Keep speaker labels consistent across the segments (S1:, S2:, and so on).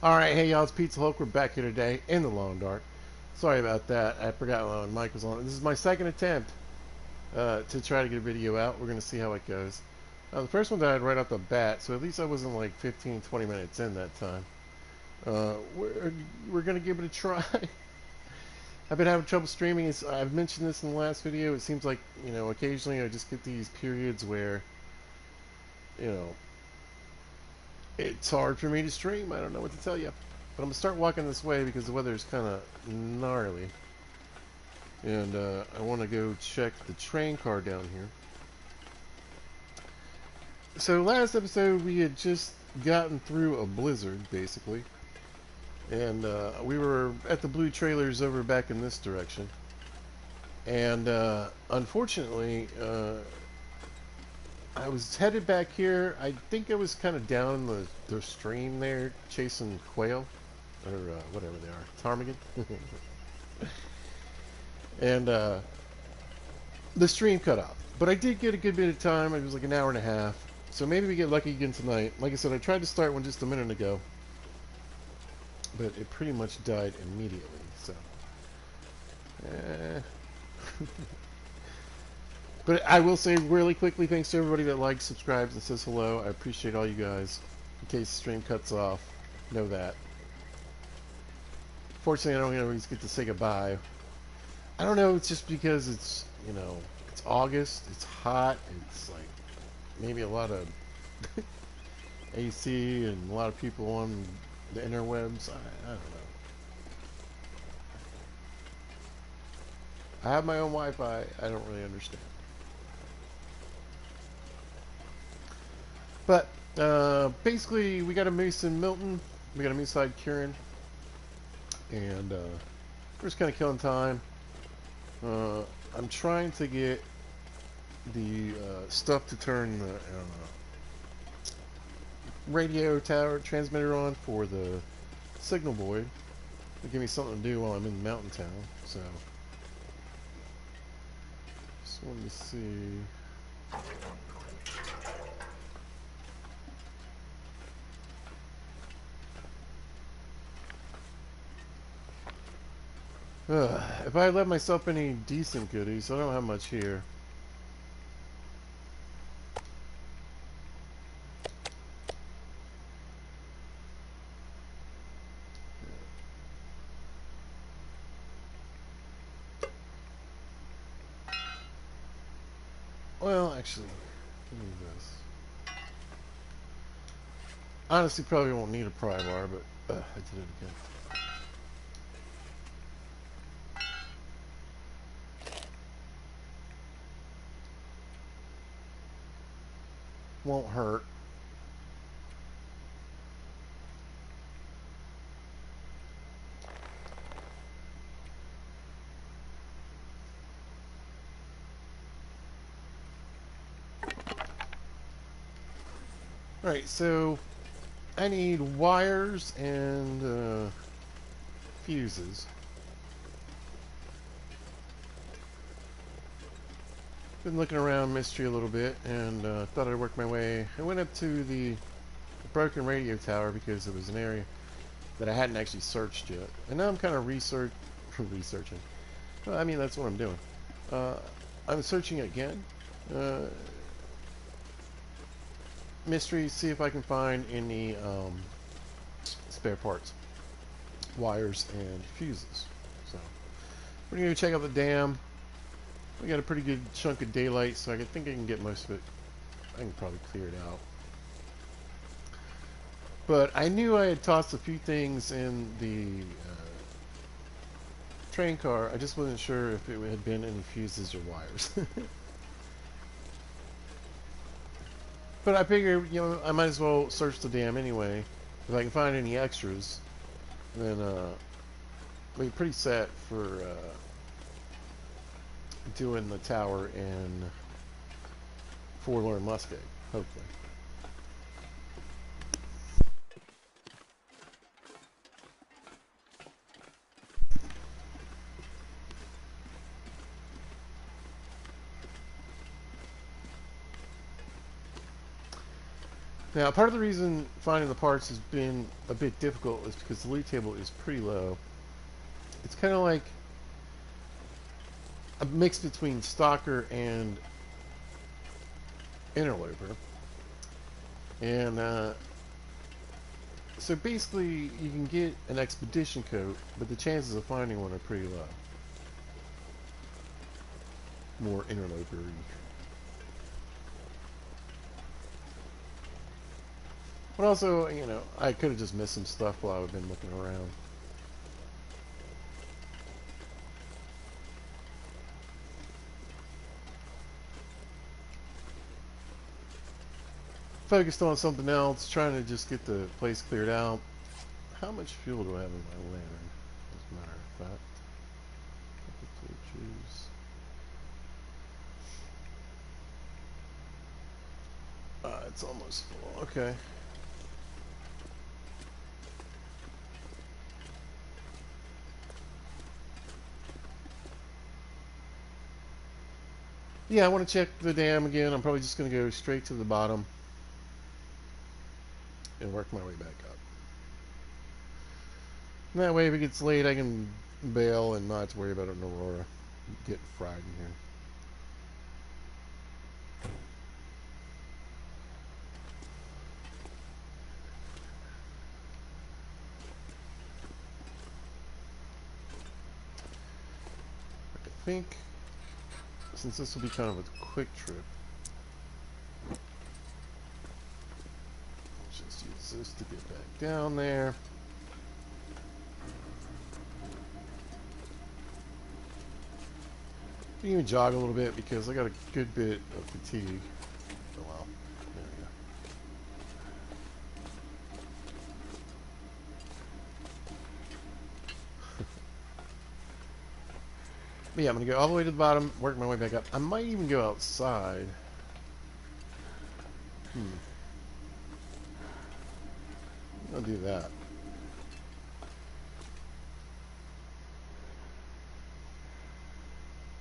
S1: Alright, hey y'all, it's Pizza Hulk. We're back here today in the long dark. Sorry about that. I forgot when Mike was on. This is my second attempt to try to get a video out. We're going to see how it goes. The first one died right off the bat, so at least I wasn't like 15, 20 minutes in that time. We're going to give it a try. I've been having trouble streaming. I've mentioned this in the last video. It seems like, occasionally I just get these periods where, you know, it's hard for me to stream. I don't know what to tell you. But I'm going to start walking this way because the weather is kind of gnarly. And I want to go check the train car down here. So last episode we had just gotten through a blizzard, basically. And we were at the blue trailers over back in this direction. And unfortunately, I was headed back here. I think I was kind of down the stream there, chasing quail, or whatever they are, ptarmigan. And the stream cut off. But I did get a good bit of time. It was like an hour and a half. So maybe we get lucky again tonight. Like I said, I tried to start one just a minute ago, but it pretty much died immediately. So, but I will say really quickly, thanks to everybody that likes, subscribes, and says hello. I appreciate all you guys. In case the stream cuts off, know that. Fortunately, I don't always get to say goodbye. I don't know, it's just because it's, it's August, it's hot, it's like maybe a lot of AC and a lot of people on the interwebs. I don't know. I have my own Wi-Fi. I don't really understand. But basically, we got a moose in Milton. We got a moose side Kieran. And we're just kind of killing time. I'm trying to get the stuff to turn the radio tower transmitter on for the signal board. To give me something to do while I'm in Mountain Town. So, just wanted to see. If I let myself any decent goodies, I don't have much here. Well, actually, give me this. Honestly, probably won't need a pry bar, but I did it again. Won't hurt. Alright, so I need wires and fuses. Been looking around Mystery a little bit and thought I'd work my way. I went up to the broken radio tower because it was an area that I hadn't actually searched yet. And now I'm kind of researching. Well, I mean, that's what I'm doing. I'm searching again. Mystery, see if I can find any spare parts, wires, and fuses. So we're going to check out the dam. We got a pretty good chunk of daylight, so I think I can get most of it. I can probably clear it out. But I knew I had tossed a few things in the train car. I just wasn't sure if it had been any fuses or wires. But I figured, I might as well search the dam anyway. If I can find any extras, then I'll be pretty set for doing the tower in Forlorn Muskeg, hopefully. Now, part of the reason finding the parts has been a bit difficult is because the loot table is pretty low. It's kind of like a mix between Stalker and Interloper. And so basically, you can get an expedition coat, but the chances of finding one are pretty low. More interloper-y. But also, you know, I could have just missed some stuff while I've been looking around. Focused on something else, trying to just get the place cleared out. How much fuel do I have in my lantern? As a matter of fact. Couple torches. It's almost full. Okay. Yeah, I want to check the dam again. I'm probably just going to go straight to the bottom and work my way back up. And that way, if it gets late, I can bail and not have to worry about an Aurora getting fried in here. I think since this will be kind of a quick trip, I'll just use this to get back down there. You can even jog a little bit because I got a good bit of fatigue. Oh well, there we go. But yeah, I'm gonna go all the way to the bottom, work my way back up. I might even go outside. I'll do that.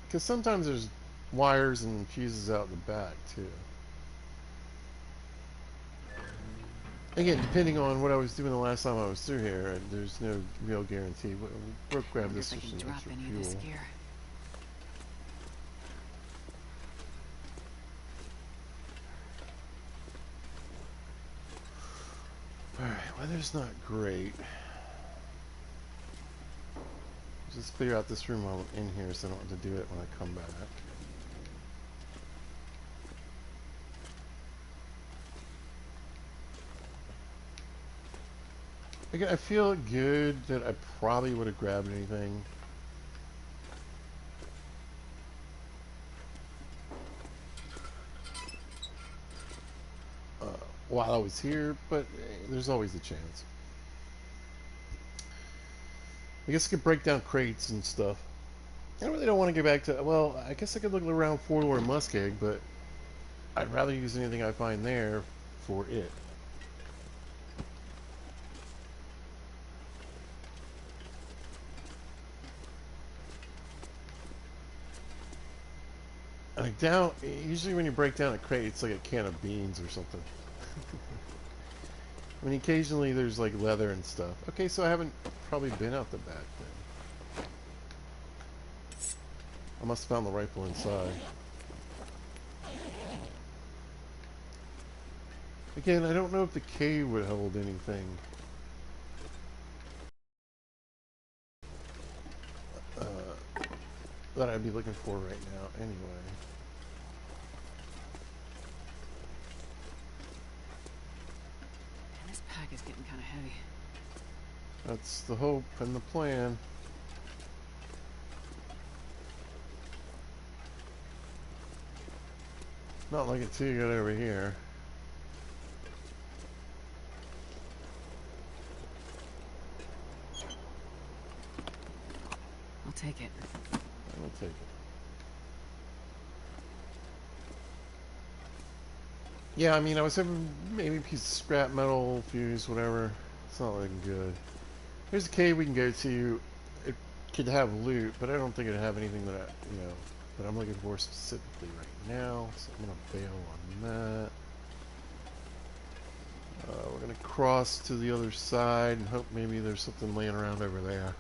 S1: Because sometimes there's wires and fuses out in the back, too. Again, depending on what I was doing the last time I was through here, there's no real guarantee. We'll grab this for some extra fuel. Alright, weather's not great. Just clear out this room while I'm in here so I don't have to do it when I come back. Again, I feel good that I probably would have grabbed anything. While I was here, but there's always a chance. I guess I could break down crates and stuff. I really don't want to go back to... Well, I guess I could look around four-door Muskeg, but I'd rather use anything I find there for it. And I doubt... Usually when you break down a crate, it's like a can of beans or something. I mean, occasionally there's like leather and stuff. Okay, so I haven't probably been out the back then. I must have found the rifle inside. Again, I don't know if the cave would hold anything. That I'd be looking for right now, anyway.
S2: And this pack is getting kind of heavy.
S1: That's the hope and the plan. Not like it too good over here.
S2: I'll take it.
S1: I will take it. Yeah, I mean, I was having maybe a piece of scrap metal, fuse, whatever. It's not looking good. Here's a cave we can go to. It could have loot, but I don't think it'd have anything that that I'm looking for specifically right now. So I'm gonna bail on that. We're going to cross to the other side and hope maybe there's something laying around over there.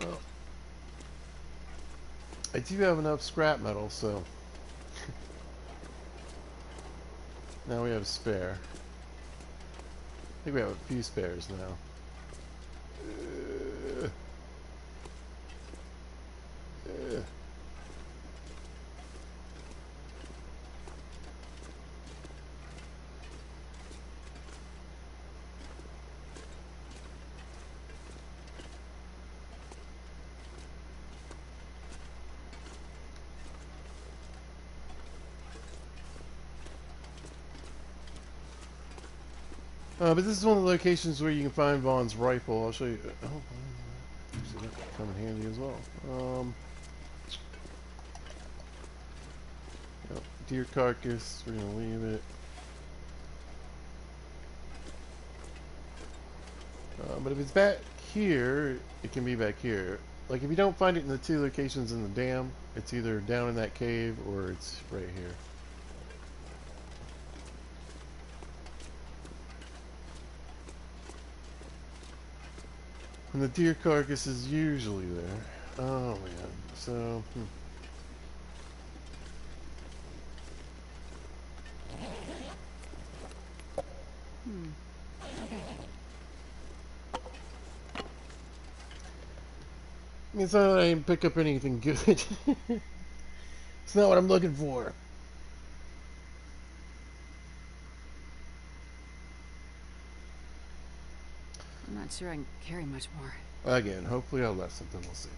S1: Well, I do have enough scrap metal, so now we have a spare. I think we have a few spares now. Uh, but this is one of the locations where you can find Vaughn's rifle. I'll show you. Oh, actually, that could come in handy as well. Yep, deer carcass. We're gonna leave it. But if it's back here, it can be back here. Like if you don't find it in the two locations in the dam, it's either down in that cave or it's right here. And the deer carcass is usually there. Oh man. So,
S2: Okay.
S1: it's not that I didn't pick up anything good. It's not what I'm looking for.
S2: I'm not sure I can carry much more.
S1: Again, hopefully I'll left something. We'll see.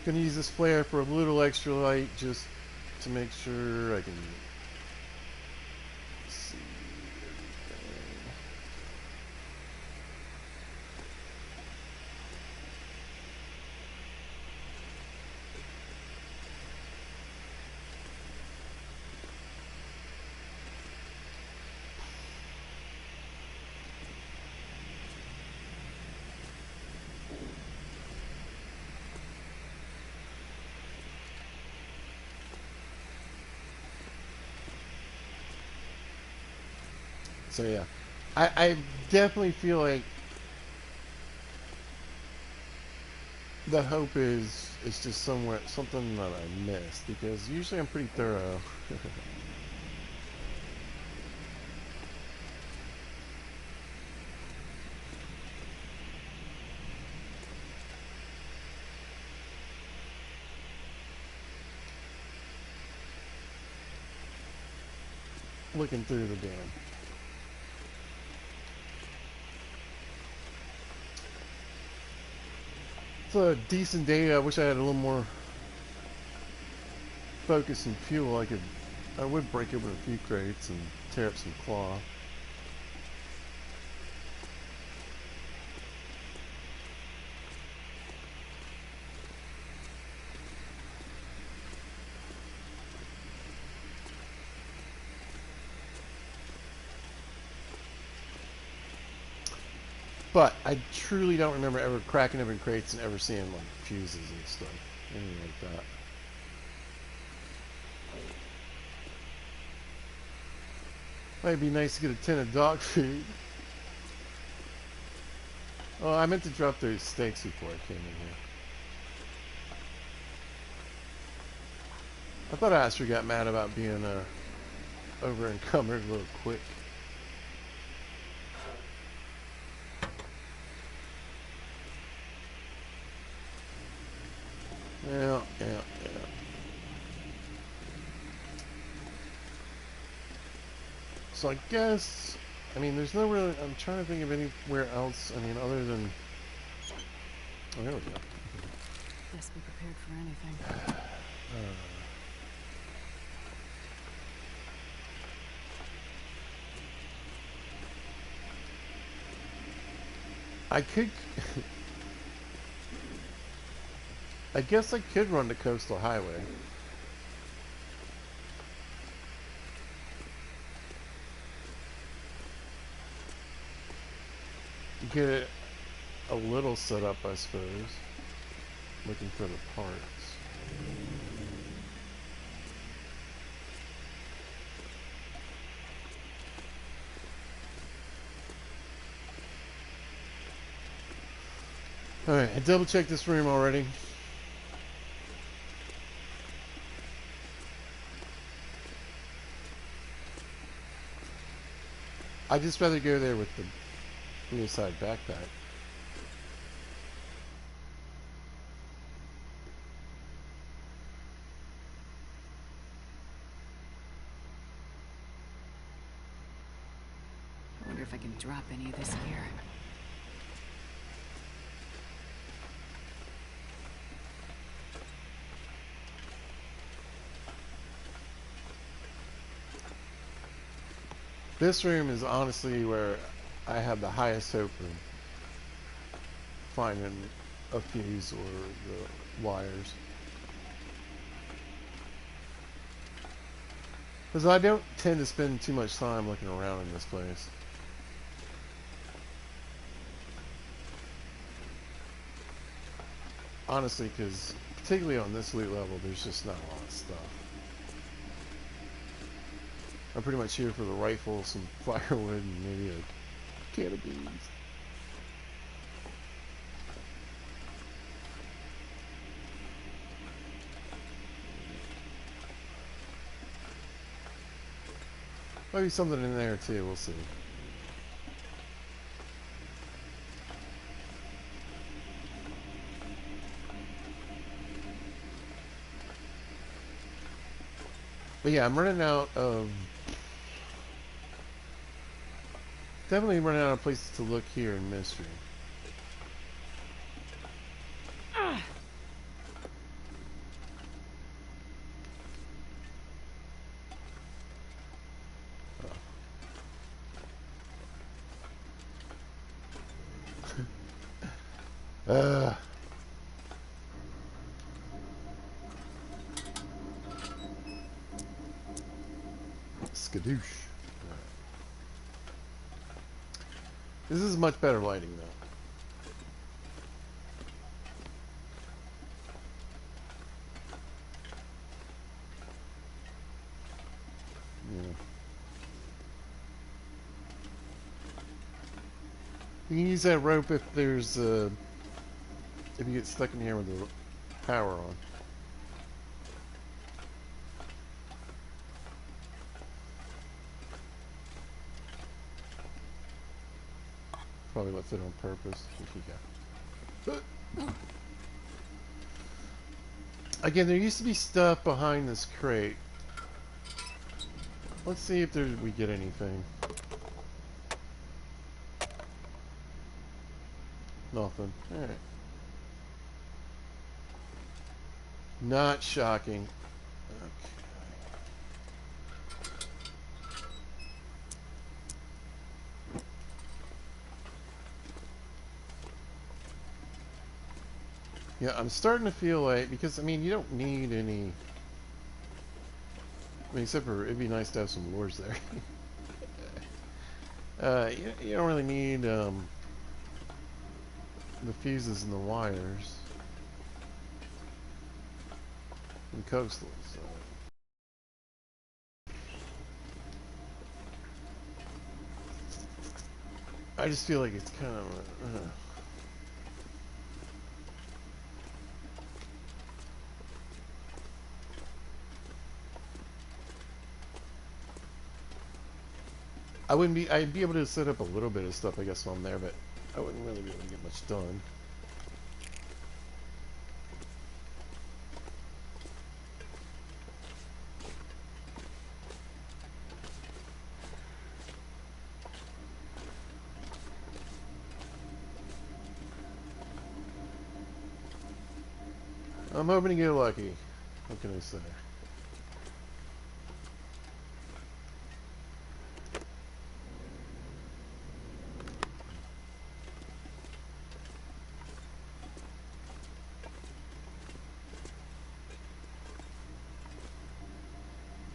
S1: Gonna use this flare for a little extra light just to make sure I can see everything. So yeah, I definitely feel like the hope is it's just somewhere something that I missed because usually I'm pretty thorough. Looking through the dam. It's a decent day. I wish I had a little more focus and fuel. I would break open a few crates and tear up some cloth. But I truly don't remember ever cracking open crates and ever seeing like fuses and stuff, anything like that. Might be nice to get a tin of dog food. Oh, I meant to drop those steaks before I came in here. I thought Astor got mad about being over encumbered a little quick. Yeah. So I guess, I mean, there's no really, I'm trying to think of anywhere else, I mean, other than, oh, there we go.
S2: Best be prepared for anything.
S1: I could, I guess I could run the coastal highway. Get it a little set up, I suppose. Looking for the parts. Alright, I double checked this room already. I'd just rather go there with the suicide backpack.
S2: I wonder if I can drop any of this here.
S1: This room is honestly where I have the highest hope of finding a fuse or the wires. Because I don't tend to spend too much time looking around in this place. Honestly, because particularly on this loot level, there's just not a lot of stuff. I'm pretty much here for the rifle, some firewood, and maybe a can of beans. Might be something in there too, we'll see. But yeah, I'm running out of... Definitely running out of places to look here in Mystery. Uh, Skadoosh. Right. This is much better lighting though. Yeah. You can use that rope if there's if you get stuck in here with the power on. Probably left it on purpose. Yeah. Again, there used to be stuff behind this crate. Let's see if we get anything. Nothing. Alright. Not shocking. Okay. Yeah, I'm starting to feel like, because, I mean, you don't need any... I mean, except for, it'd be nice to have some lures there. You don't really need, the fuses and the wires. And coastals, so... I just feel like it's kind of... I'd be able to set up a little bit of stuff, I guess, while I'm there, but I wouldn't really be able to get much done. I'm hoping to get lucky. What can I say?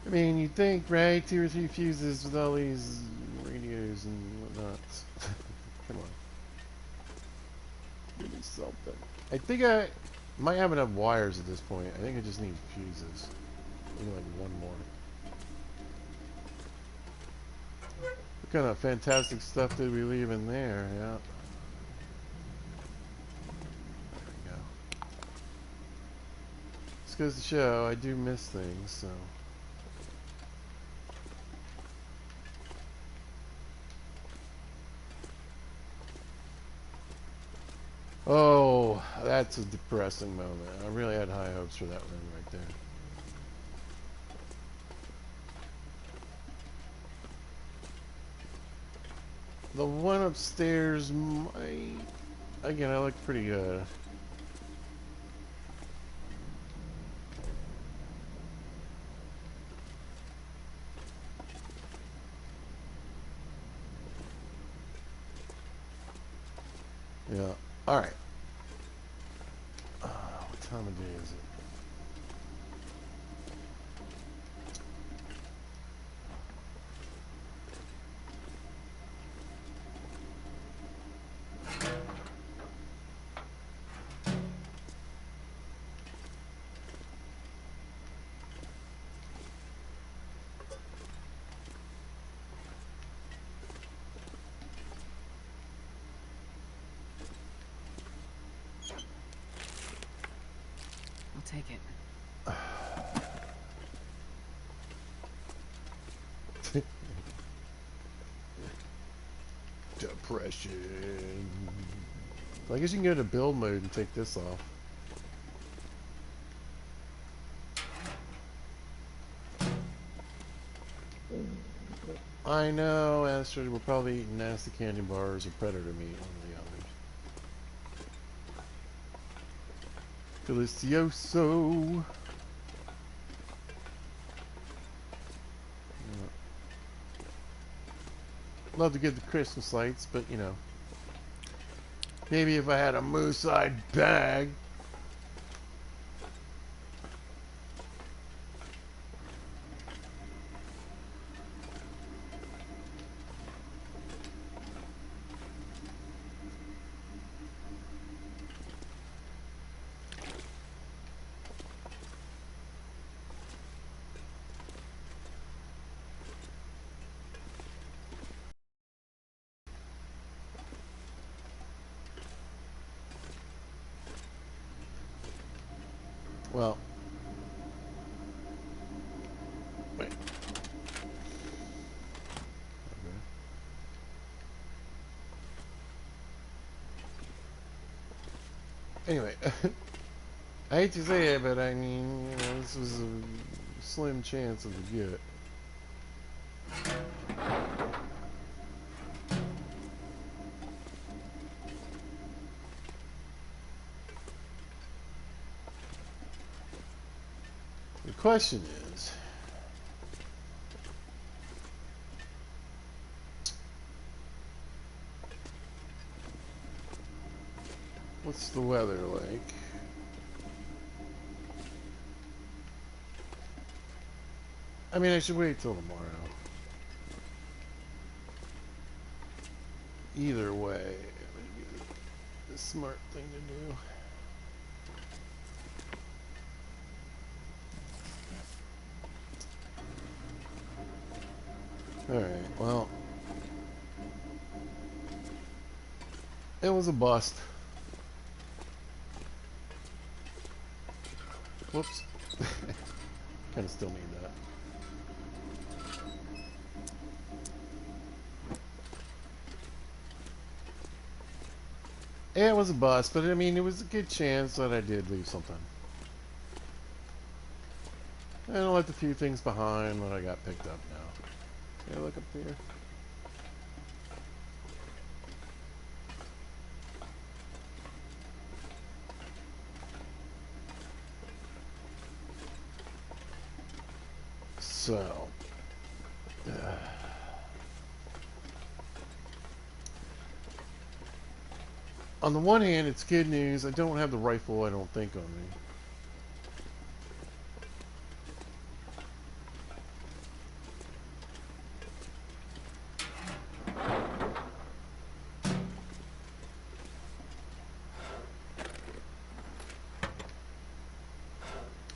S1: I mean, you'd think, right? 2 or 3 fuses with all these radios and whatnot. Come on. Give me something. I think I might have enough wires at this point. I think I just need fuses. Maybe like one more. What kind of fantastic stuff did we leave in there? Yeah. There we go. This goes to show I do miss things, so. Oh, that's a depressing moment. I really had high hopes for that one right there. The one upstairs might... Again, I look pretty good. Yeah. Alright. What time of day is it?
S2: I'll take it.
S1: Depression. I guess you can go to build mode and take this off. I know, Astrid, we're probably eating nasty candy bars or predator meat, one or the other. Delicioso. Love to get the Christmas lights, but you know, maybe if I had a moose-eyed bag. Well, wait. Okay. Anyway, I hate to say it, but I mean, you know, this was a slim chance of a get. The question is, what's the weather like? I mean, I should wait till tomorrow. Either way, it would be the smart thing to do. Alright, well, it was a bust. Whoops. Kind of still need that. Yeah, it was a bust, but I mean, it was a good chance that I did leave something. And I left a few things behind that I got picked up now. Yeah, look up there. So, on the one hand, it's good news. I don't have the rifle, I don't think, on me.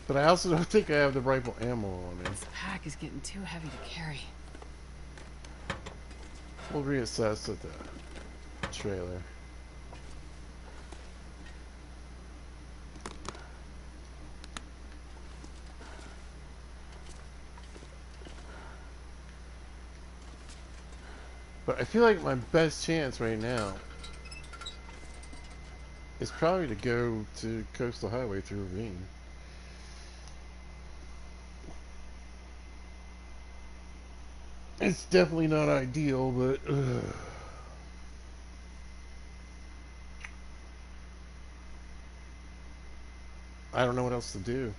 S1: But I also don't think I have the rifle ammo on me.
S2: This pack is getting too heavy to carry.
S1: We'll reassess at the trailer. But I feel like my best chance right now is probably to go to Coastal Highway through Ravine. It's definitely not ideal, but I don't know what else to do.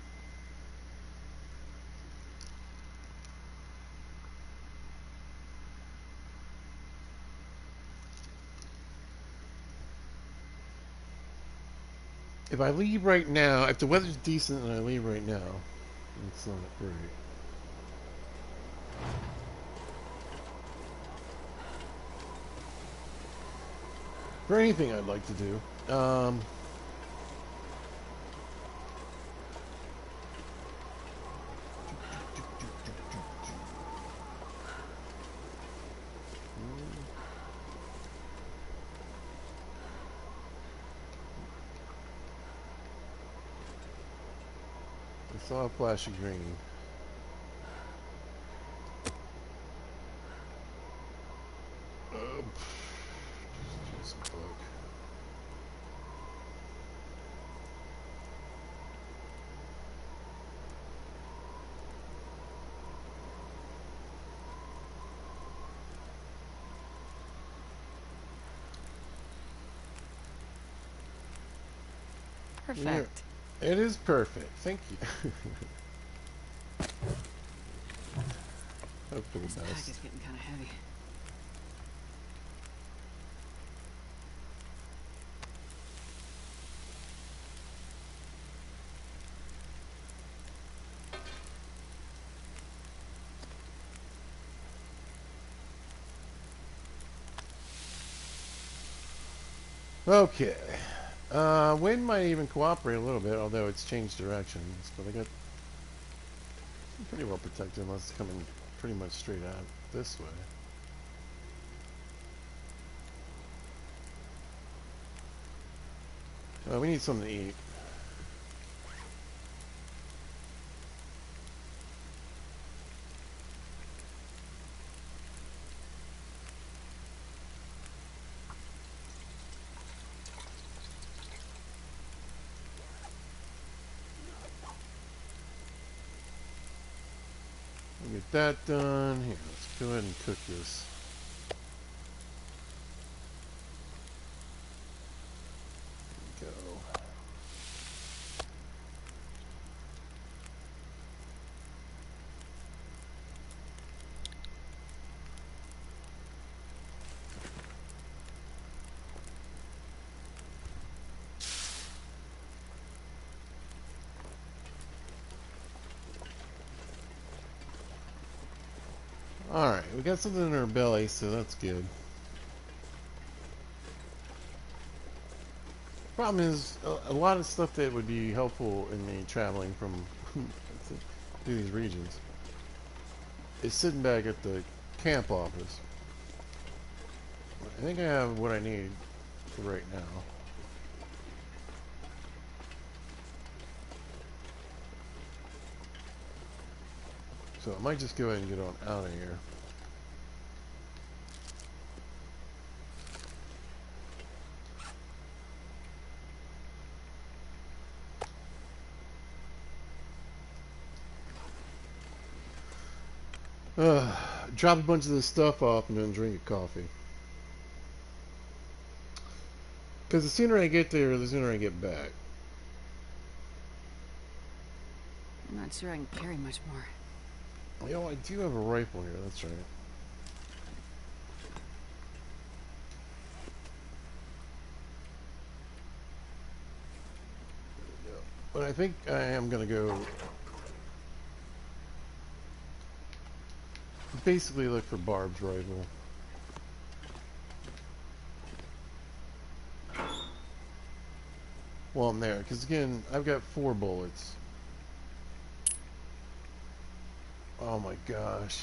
S1: If I leave right now, if the weather's decent and I leave right now, it's not great. For anything I'd like to do. I saw a flash of green. Just a book.
S2: Perfect.
S1: Yeah, it is perfect. Thank you. Hope for the
S2: This pack
S1: best.
S2: is getting kind of heavy.
S1: Okay. Wind might even cooperate a little bit, although it's changed directions. But I got I'm pretty well protected unless it's coming pretty much straight out this way. We need something to eat. We'll get that done. Here, let's go ahead and cook this. There we go. Alright, we got something in our belly, so that's good. Problem is, a lot of stuff that would be helpful in me traveling from through these regions is sitting back at the camp office. I think I have what I need for right now. So I might just go ahead and get on out of here. Drop a bunch of this stuff off and then drink a coffee. Because the sooner I get there, the sooner I get back.
S2: I'm not sure I can carry much more.
S1: You know, I do have a rifle here, that's right. But I think I am going to go basically look for Barb's rifle. While I'm there, because again, I've got 4 bullets. Oh my gosh.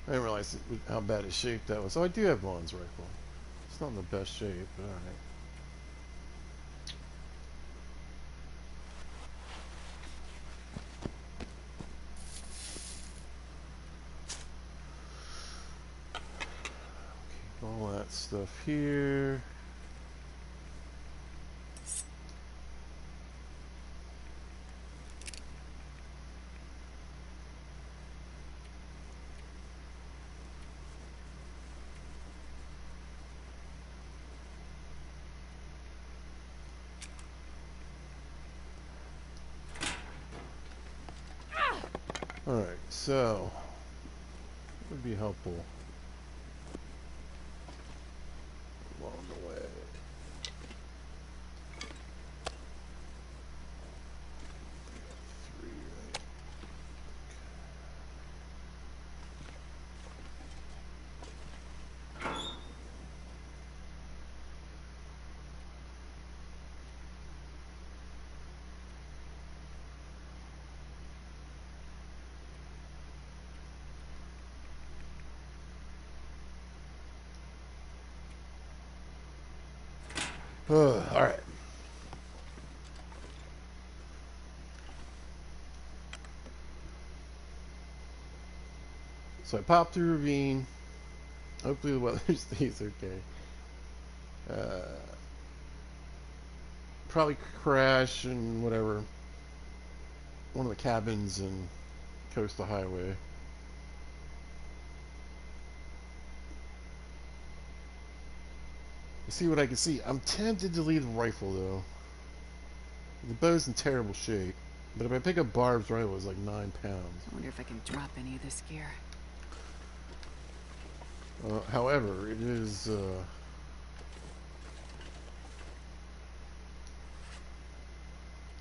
S1: I didn't realize how bad a shape that was. Oh, I do have Vaughn's rifle. It's not in the best shape, but alright. Keep all that stuff here. Alright, so what would be helpful along the way? Three, right? Alright. So I popped through a ravine. Hopefully the weather stays okay. Probably crash in whatever, one of the cabins and coastal highway. See what I can see. I'm tempted to leave the rifle though. The bow's in terrible shape, but if I pick up Barb's rifle, it's like 9 pounds.
S2: I wonder if I can drop any of this gear.
S1: However, it is.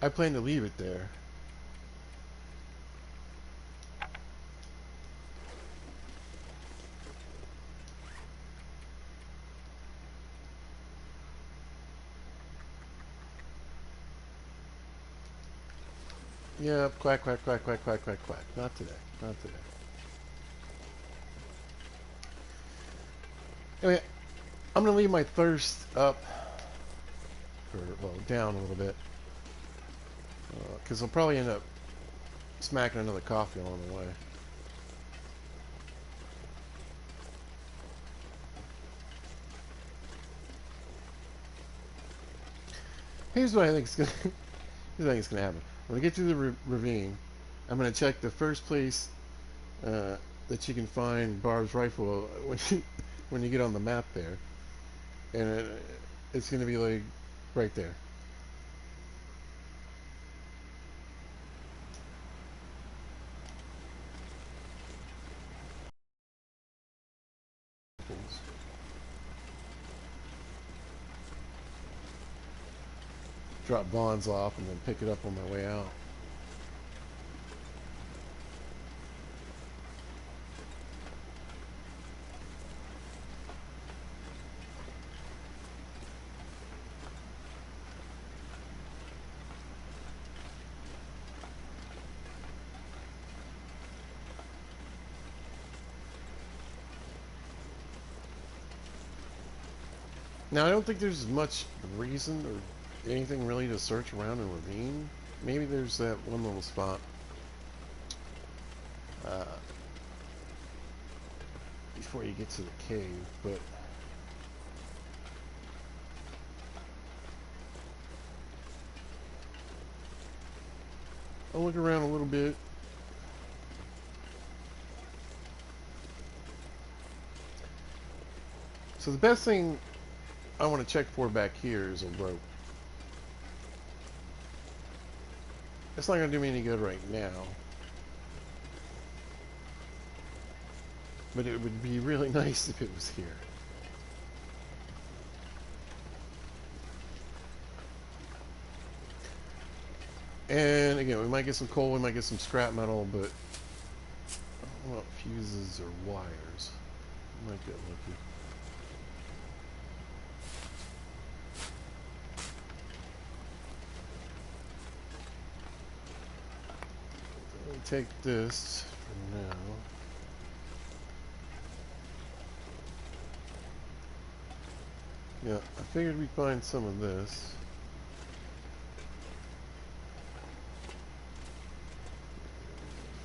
S1: I plan to leave it there. Yep, quack, quack, quack, quack, quack, quack, quack. Not today. Not today. Anyway, I'm going to leave my thirst up, or, well, down a little bit. Because I'll probably end up smacking another coffee along the way. Here's what I think is going to here's what I think is going to happen. When I get to the ravine, I'm going to check the first place that you can find Barb's rifle when you get on the map there, and it's going to be like right there. Drop bonds off and then pick it up on my way out. Now, I don't think there's much reason or anything really to search around in ravine. Maybe there's that one little spot. Before you get to the cave, but I'll look around a little bit. So the best thing I want to check for back here is a rope. It's not going to do me any good right now. But it would be really nice if it was here. And again, we might get some coal, we might get some scrap metal, but I don't know about fuses or wires. Might get lucky. take this for now. Yeah, I figured we'd find some of this.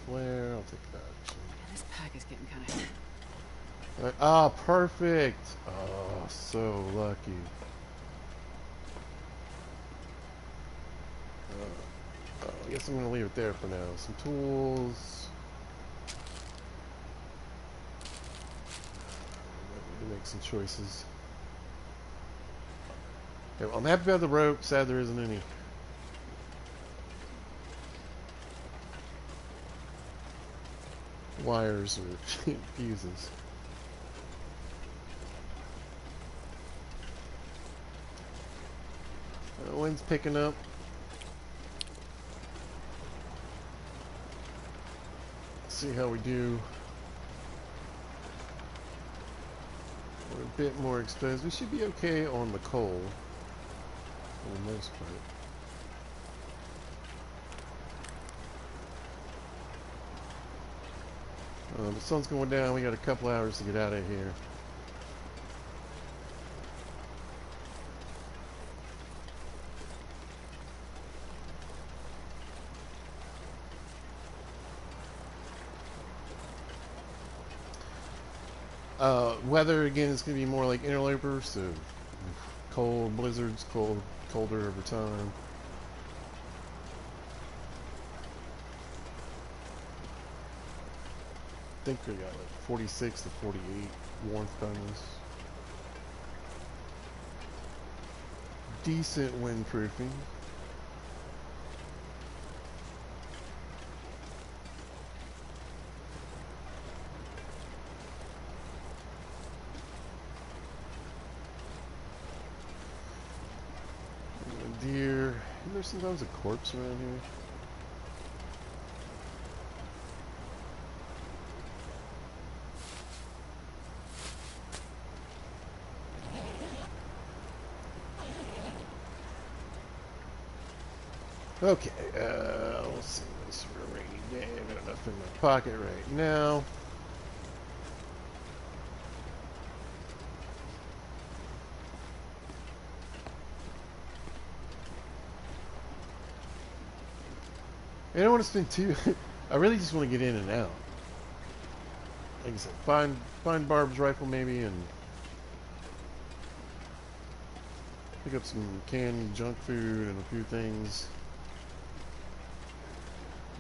S1: Flare, I'll take that.
S2: Yeah, this pack is getting kind of heavy.
S1: Ah, perfect! Oh, so lucky. I guess I'm going to leave it there for now. Some tools. Need to make some choices. Okay, well, I'm happy about the rope. Sad there isn't any. Wires or fuses. Wind's picking up. See how we do. We're a bit more exposed. We should be okay on the coal for the most part. The sun's going down. We got a couple hours to get out of here. Weather again is going to be more like interloper, so cold blizzards, colder over time. I think we got like 46 to 48 warmth bonus. Decent windproofing. Deer. Isn't there sometimes a corpse around here? Okay, let's see this for a rainy day. I got enough in my pocket right now. I don't want to spend too. I really just want to get in and out. Like I said, find Barb's rifle maybe and pick up some canned junk food and a few things.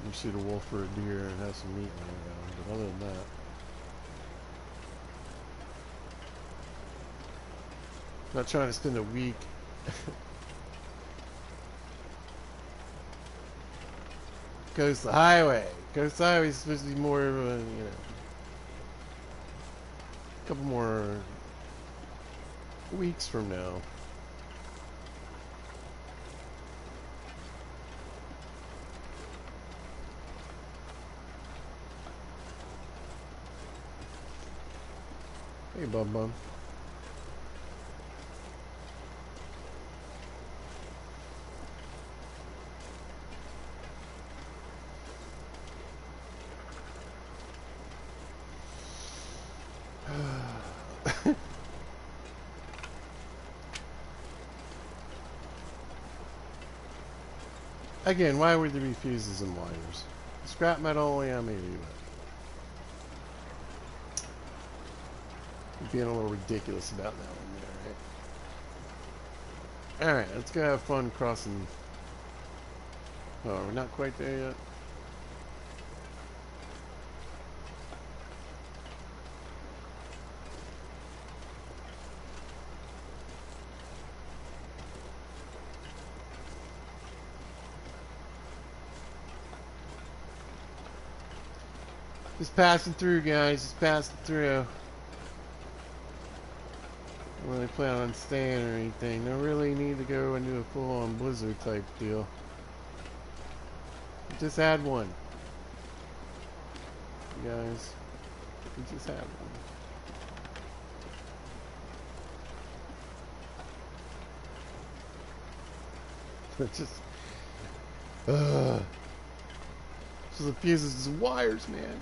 S1: And shoot a wolf or a deer and have some meat laying around. But other than that, not trying to spend a week. Coast Highway. Coast Highway is supposed to be more of a, a couple more weeks from now. Hey, Bum Bum. Again, why would there be fuses and wires? Scrap metal, yeah, maybe, but being a little ridiculous about that one there, right? Alright, let's go have fun crossing. Oh, we're not quite there yet. Just passing through, guys. Just passing through. Don't really plan on staying or anything. Don't really need to go and do a full-on blizzard type deal. We just had one. You guys. We just had one. It's just... So the fuses is wires, man.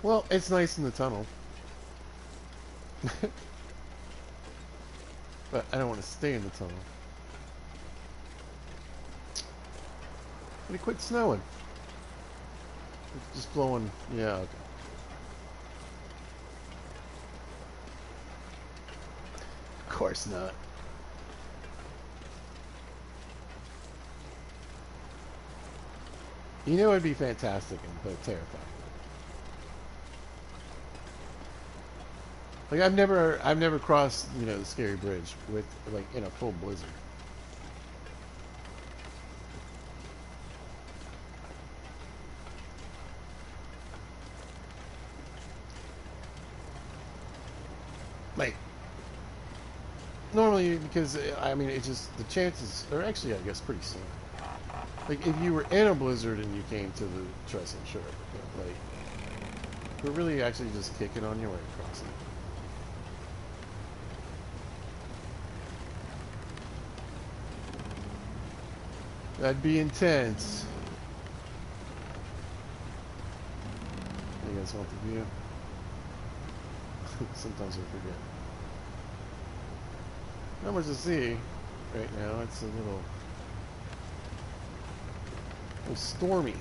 S1: Well, it's nice in the tunnel. But I don't want to stay in the tunnel. But it quit snowing. It's just blowing. Yeah, okay. Of course not. You know it'd be fantastic but terrifying. Like I've never crossed, you know, the scary bridge with like in a full blizzard. Like normally because I mean it just the chances are actually I guess pretty slim. Like if you were in a blizzard and you came to the trestle, sure. But like we're really actually just kicking on your way across it. That'd be intense. You guys want the view? Sometimes I forget. Not much to see right now. It's a little stormy.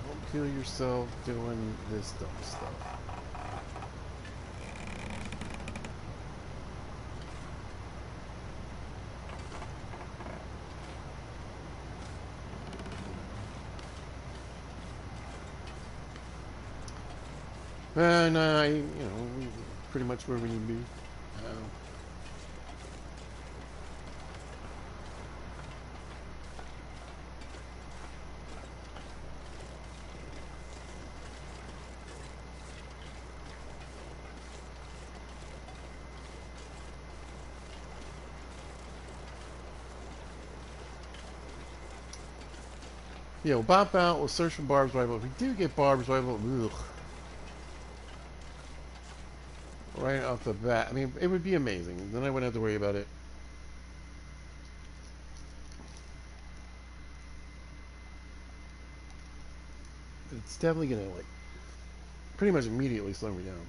S1: Don't kill yourself doing this dumb stuff. And you know, pretty much where we need to be. Yeah, we'll bop out, we'll search for barbed wire, but if we do get barbed wire, ugh. Right off the bat, I mean, it would be amazing. Then I wouldn't have to worry about it. But it's definitely gonna, like, pretty much immediately slow me down.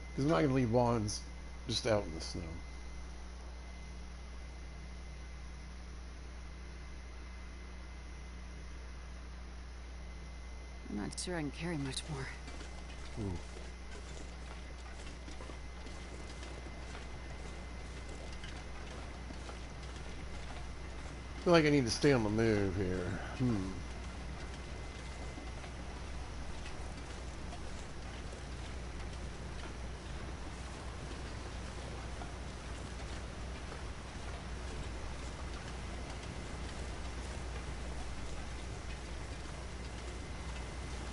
S1: Because I'm not gonna leave wands just out in the snow.
S2: I'm not sure I can carry much more.
S1: Ooh. I feel like I need to stay on the move here.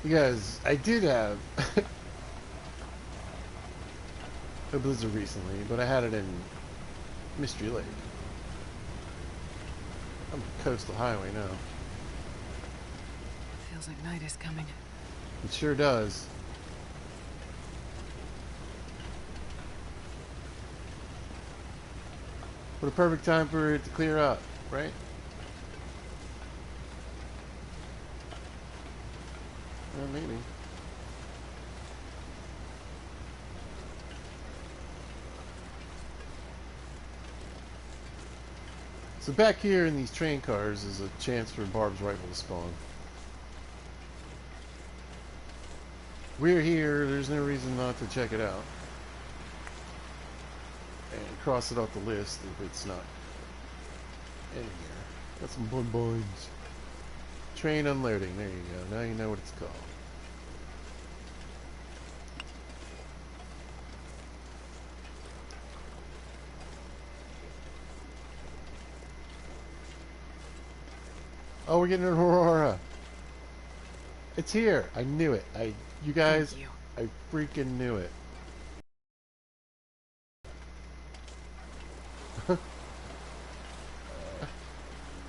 S1: Because I did have a blizzard recently, but I had it in Mystery Lake. I'm coastal highway now.
S2: Feels like night is coming.
S1: It sure does. What a perfect time for it to clear up, right? Well, maybe. So back here in these train cars is a chance for Barb's rifle to spawn. We're here, there's no reason not to check it out. And cross it off the list if it's not in here. Got some bonbons. Train unloading. There you go. Now you know what it's called. Oh, we're getting an Aurora. It's here. I knew it. You guys,
S2: Thank you.
S1: I freaking knew it.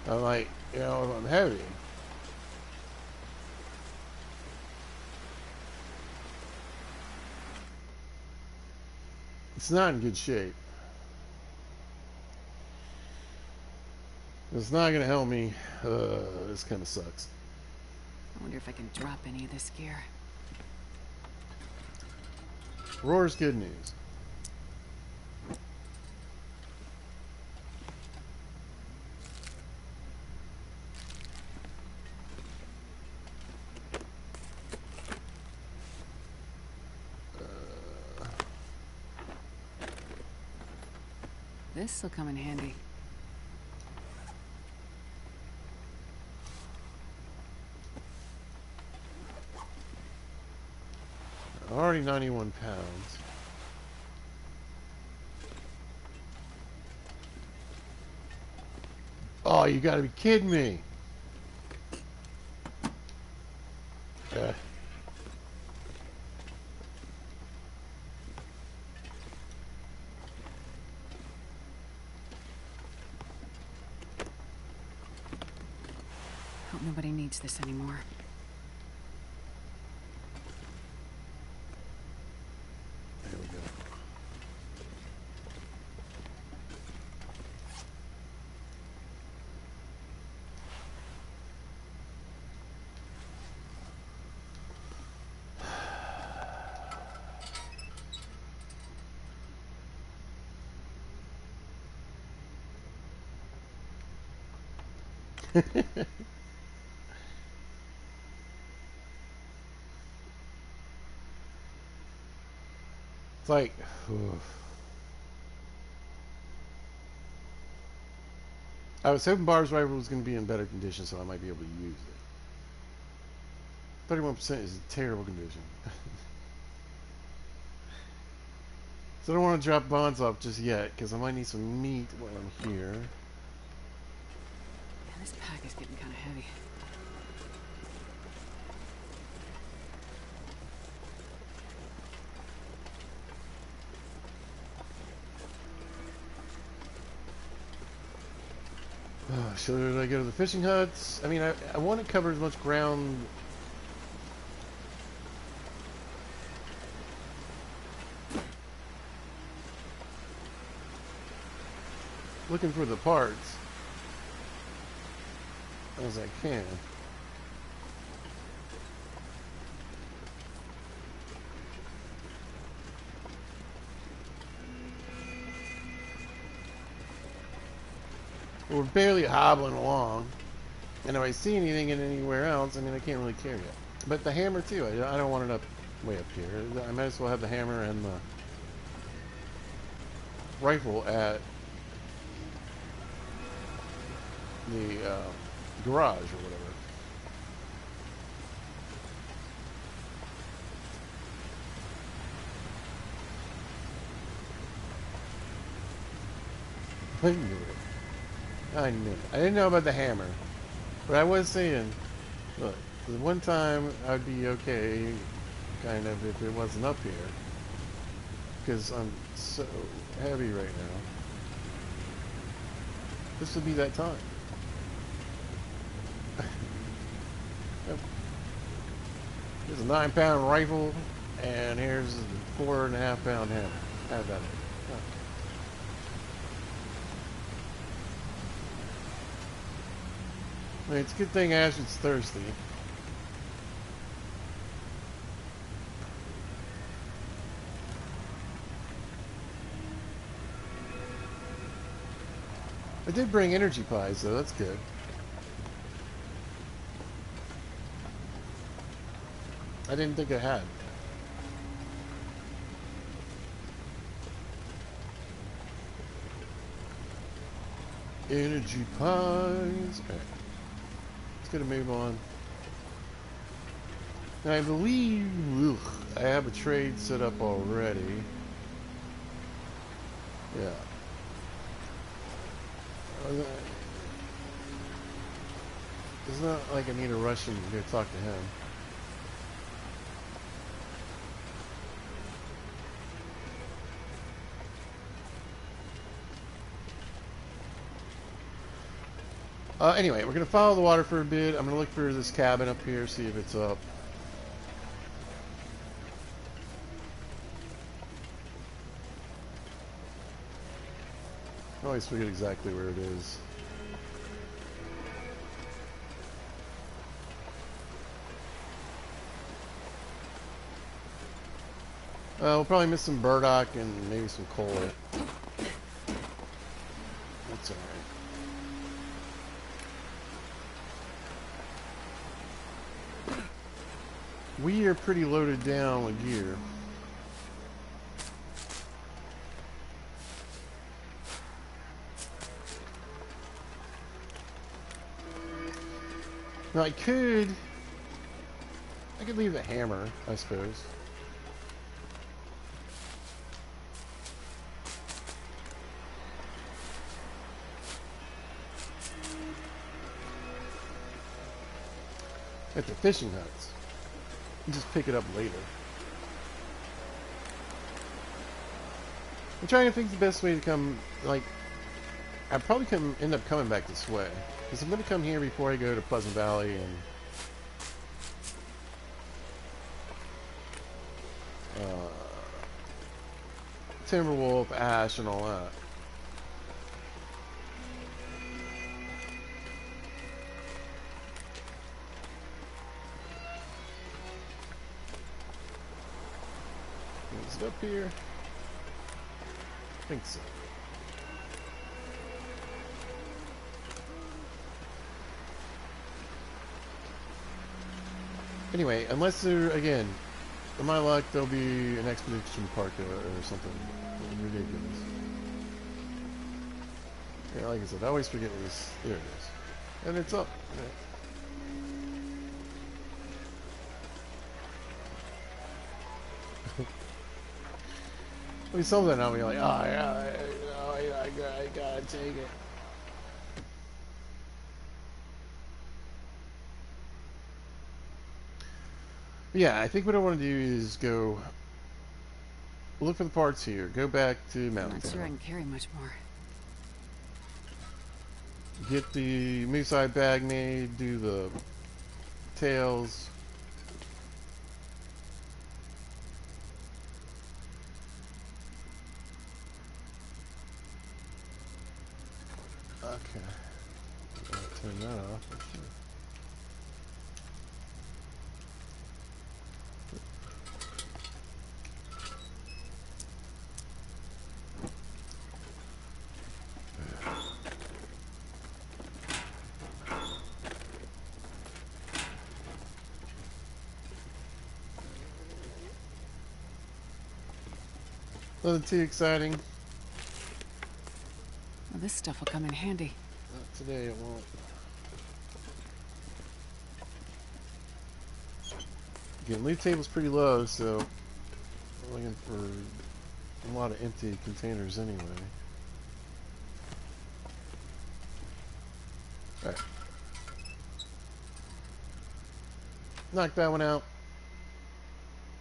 S1: I'm like, I'm heavy. It's not in good shape. It's not going to help me. This kind of sucks.
S2: I wonder if I can drop any of this gear.
S1: Roar's good news.
S2: This'll come in handy.
S1: Already 91 pounds. Oh, you gotta be kidding me. Uh,
S2: Hope nobody needs this anymore.
S1: there we go. It's like, I was hoping Barb's rifle was going to be in better condition so I might be able to use it. 31% is in terrible condition. So I don't want to drop bonds off just yet because I might need some meat while I'm here.
S2: Man, this pack is getting kind of heavy.
S1: Should I go to the fishing huts? I mean, I want to cover as much ground. Looking for the parts as I can. We're barely hobbling along, and if I see anything in anywhere else, I mean, I can't really carry it. But the hammer too, I don't want it up way up here. I might as well have the hammer and the rifle at the garage or whatever. I knew it. I knew it. I didn't know about the hammer. But I was saying, look, the one time I'd be okay, kind of, if it wasn't up here. Because I'm so heavy right now. This would be that time. Here's a 9-pound rifle, and here's a 4.5-pound hammer. How about it? I mean, it's a good thing Ashton's thirsty. I did bring energy pies, though. That's good. I didn't think I had. Energy pies. Alright. Let's get a move on. Now, I believe I have a trade set up already. Yeah. It's not like I need a Russian to go talk to him. Anyway, we're going to follow the water for a bit. I'm going to look for this cabin up here, see if it's up. I always forget exactly where it is. We'll probably miss some burdock and maybe some coal. That's alright. We are pretty loaded down with gear. Now I could leave the hammer, I suppose. At the fishing huts. And just pick it up later. I'm trying to think the best way to come, like, I'd probably end up coming back this way. Because I'm going to come here before I go to Pleasant Valley and Timberwolf, Ash, and all that. Is it up here? I think so. Anyway, unless there, again, in my luck, there'll be an expedition park or something ridiculous. Yeah, like I said, I always forget this. There it is. And it's up. Right. I mean, some of that I'll be like, oh, yeah, I gotta take it. Yeah, I think what I want to do is go look for the parts here. Go back to Mountain
S2: I'm not sure I can carry much more.
S1: Get the moose eye bag made. Do the tails. Okay. I'll turn that off. Nothing too exciting.
S2: Well, this stuff will come in handy.
S1: Not today, it won't. Again, loot table's pretty low, so I'm looking for a lot of empty containers anyway. Alright. Knock that one out.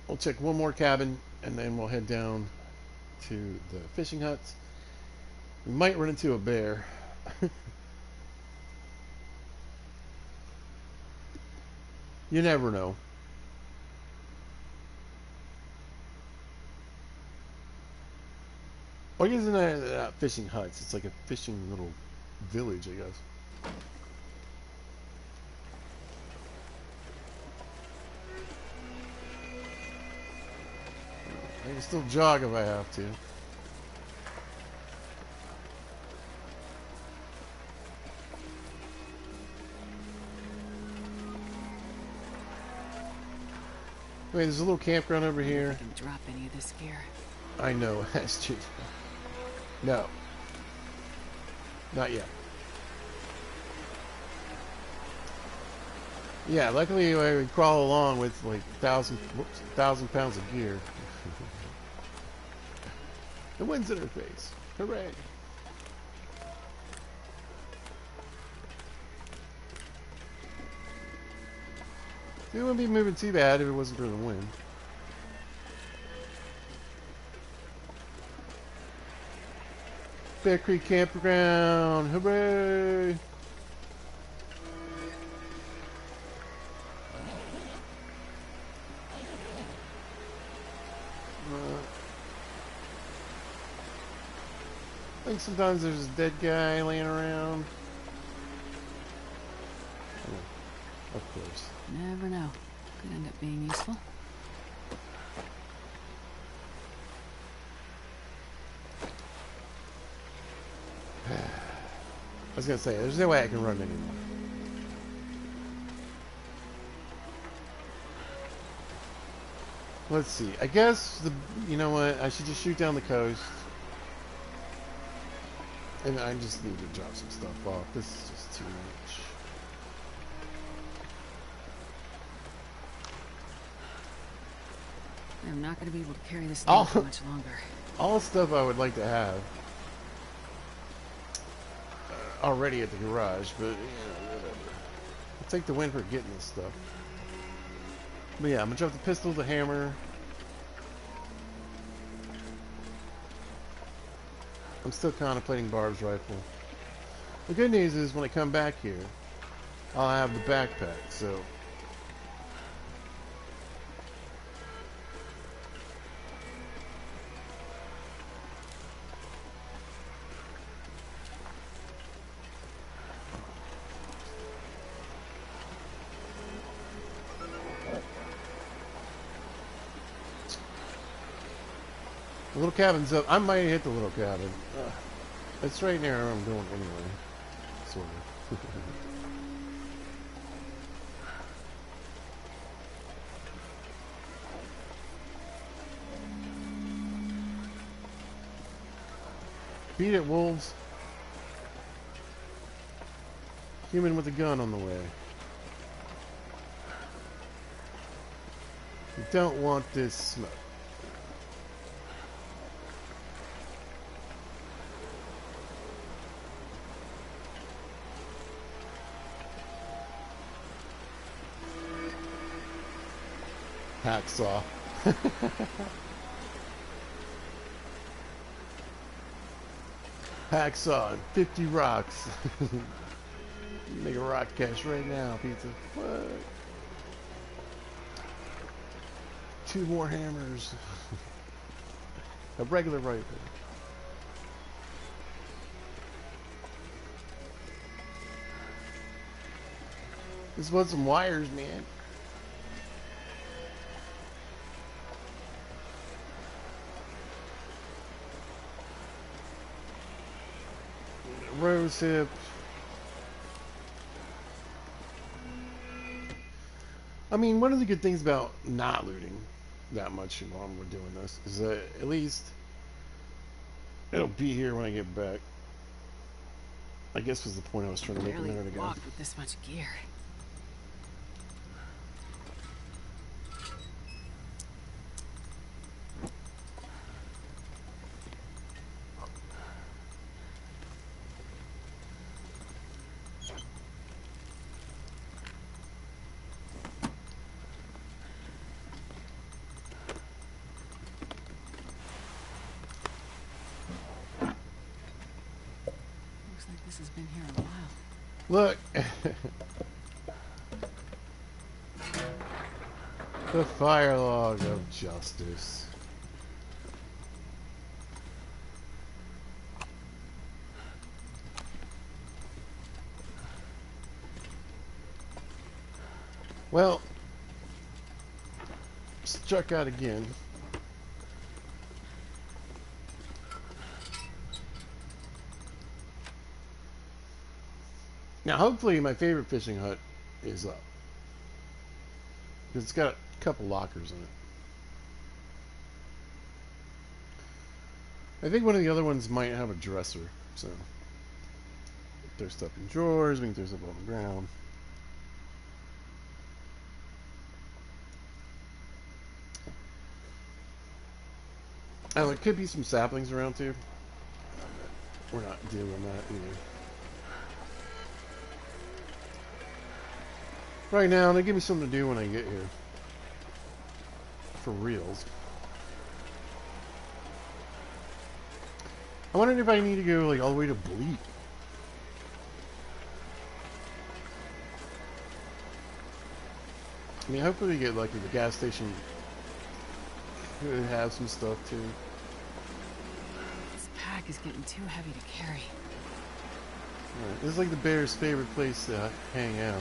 S1: We'll check one more cabin, and then we'll head down to the fishing huts. We might run into a bear. You never know. Well, I guess it's not fishing huts. It's like a fishing little village, I guess. I can still jog if I have to. Wait, there's a little campground over here.
S2: I can drop any of this gear.
S1: I know, that's true. No. Not yet. Yeah, luckily I would crawl along with like thousand pounds of gear. The wind's in her face. Hooray! It wouldn't be moving too bad if it wasn't for the wind. Bear Creek Campground! Hooray! I think sometimes there's a dead guy laying around. Oh, of course.
S2: Never know. Could end up being useful.
S1: I was gonna say, there's no way I can run anymore. Let's see. I guess you know what? I should just shoot down the coast, and I just need to drop some stuff off. This is just too much.
S2: I'm not going to be able to carry this
S1: All-
S2: load for much longer.
S1: All stuff I would like to have already at the garage, but you know, whatever. I'll take the win for getting this stuff. But yeah, I'm gonna drop the pistol, the hammer. I'm still contemplating Barb's rifle. The good news is when I come back here, I'll have the backpack, so the little cabin's up. I might hit the little cabin. It's right near where I'm going anyway. Sort of. Beat it, wolves. Human with a gun on the way. You don't want this smoke. Hacksaw. Hacksaw and 50 rocks. Make a rock cache right now, pizza. What? 2 more hammers. A regular rifle. This was some wires, man. Rose hip. I mean, one of the good things about not looting that much while we're doing this is that at least it'll be here when I get back. I guess was the point I was trying to make a
S2: Barely
S1: minute ago.
S2: walked with this much gear. Looks like this has been here a while.
S1: Look. The fire log of justice. Well, struck out again. Now, hopefully, my favorite fishing hut is up. Because it's got a couple lockers in it. I think one of the other ones might have a dresser. So, throw stuff in drawers, we can throw stuff on the ground. Oh, there could be some saplings around too. We're not doing that either. Right now, they give me something to do when I get here. For reals. I wonder if I need to go like all the way to Bleak. I mean, hopefully we get like the gas station could have some stuff too.
S2: This pack is getting too heavy to carry.
S1: Right. This is like the bear's favorite place to hang out.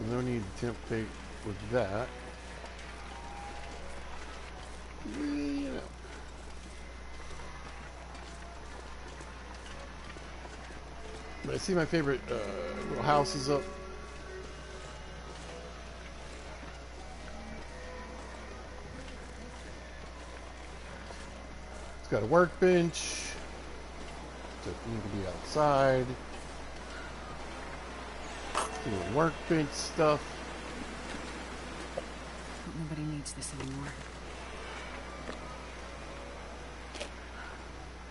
S1: No need to tempt fate with that. You know. But I see my favorite little houses up. It's got a workbench. Doesn't need to be outside. Little workbench stuff.
S2: Hope nobody needs this anymore.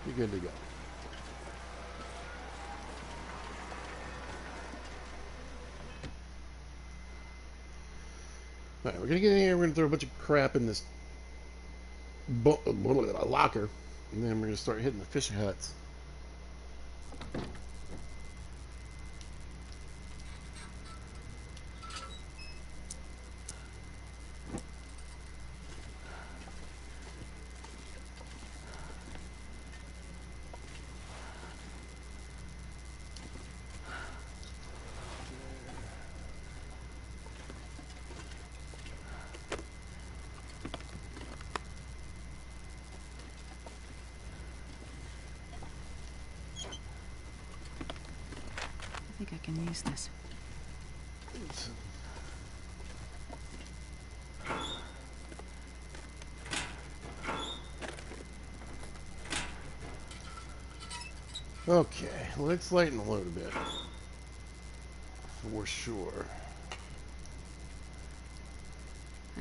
S1: You're good to go. Alright, we're gonna get in here, we're gonna throw a bunch of crap in this locker, and then we're gonna start hitting the fishing huts.
S2: I think I can use this.
S1: Okay, let's lighten the load a bit. For sure.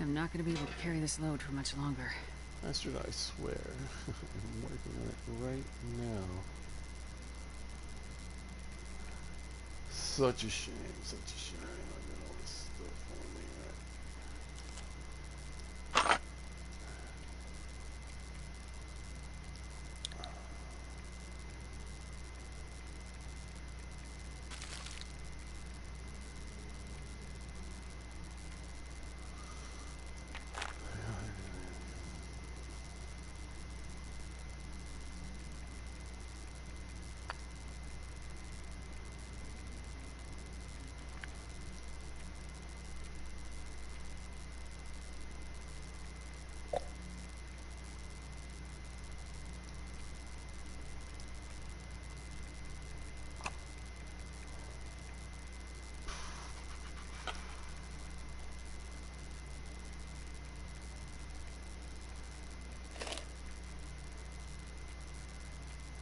S2: I'm not going to be able to carry this load for much longer.
S1: That's what I swear. I'm working on it right now. Such a shame, such a shame. I got all this stuff on me, right?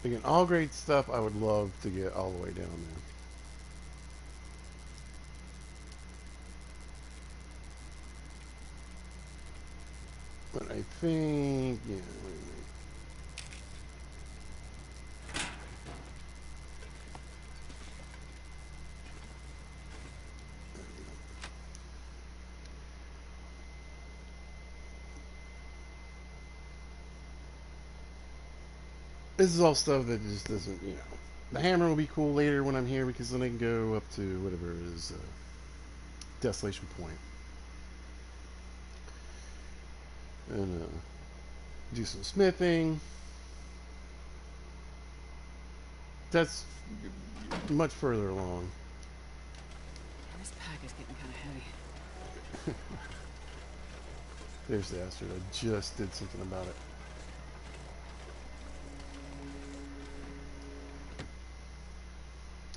S1: Again, all great stuff. I would love to get all the way down there. But I think, yeah, wait a minute. This is all stuff that just doesn't, you know. The hammer will be cool later when I'm here because then I can go up to whatever is Desolation Point. And do some smithing. That's much further along.
S2: This pack is getting kind of heavy.
S1: There's the Astrid. I just did something about it.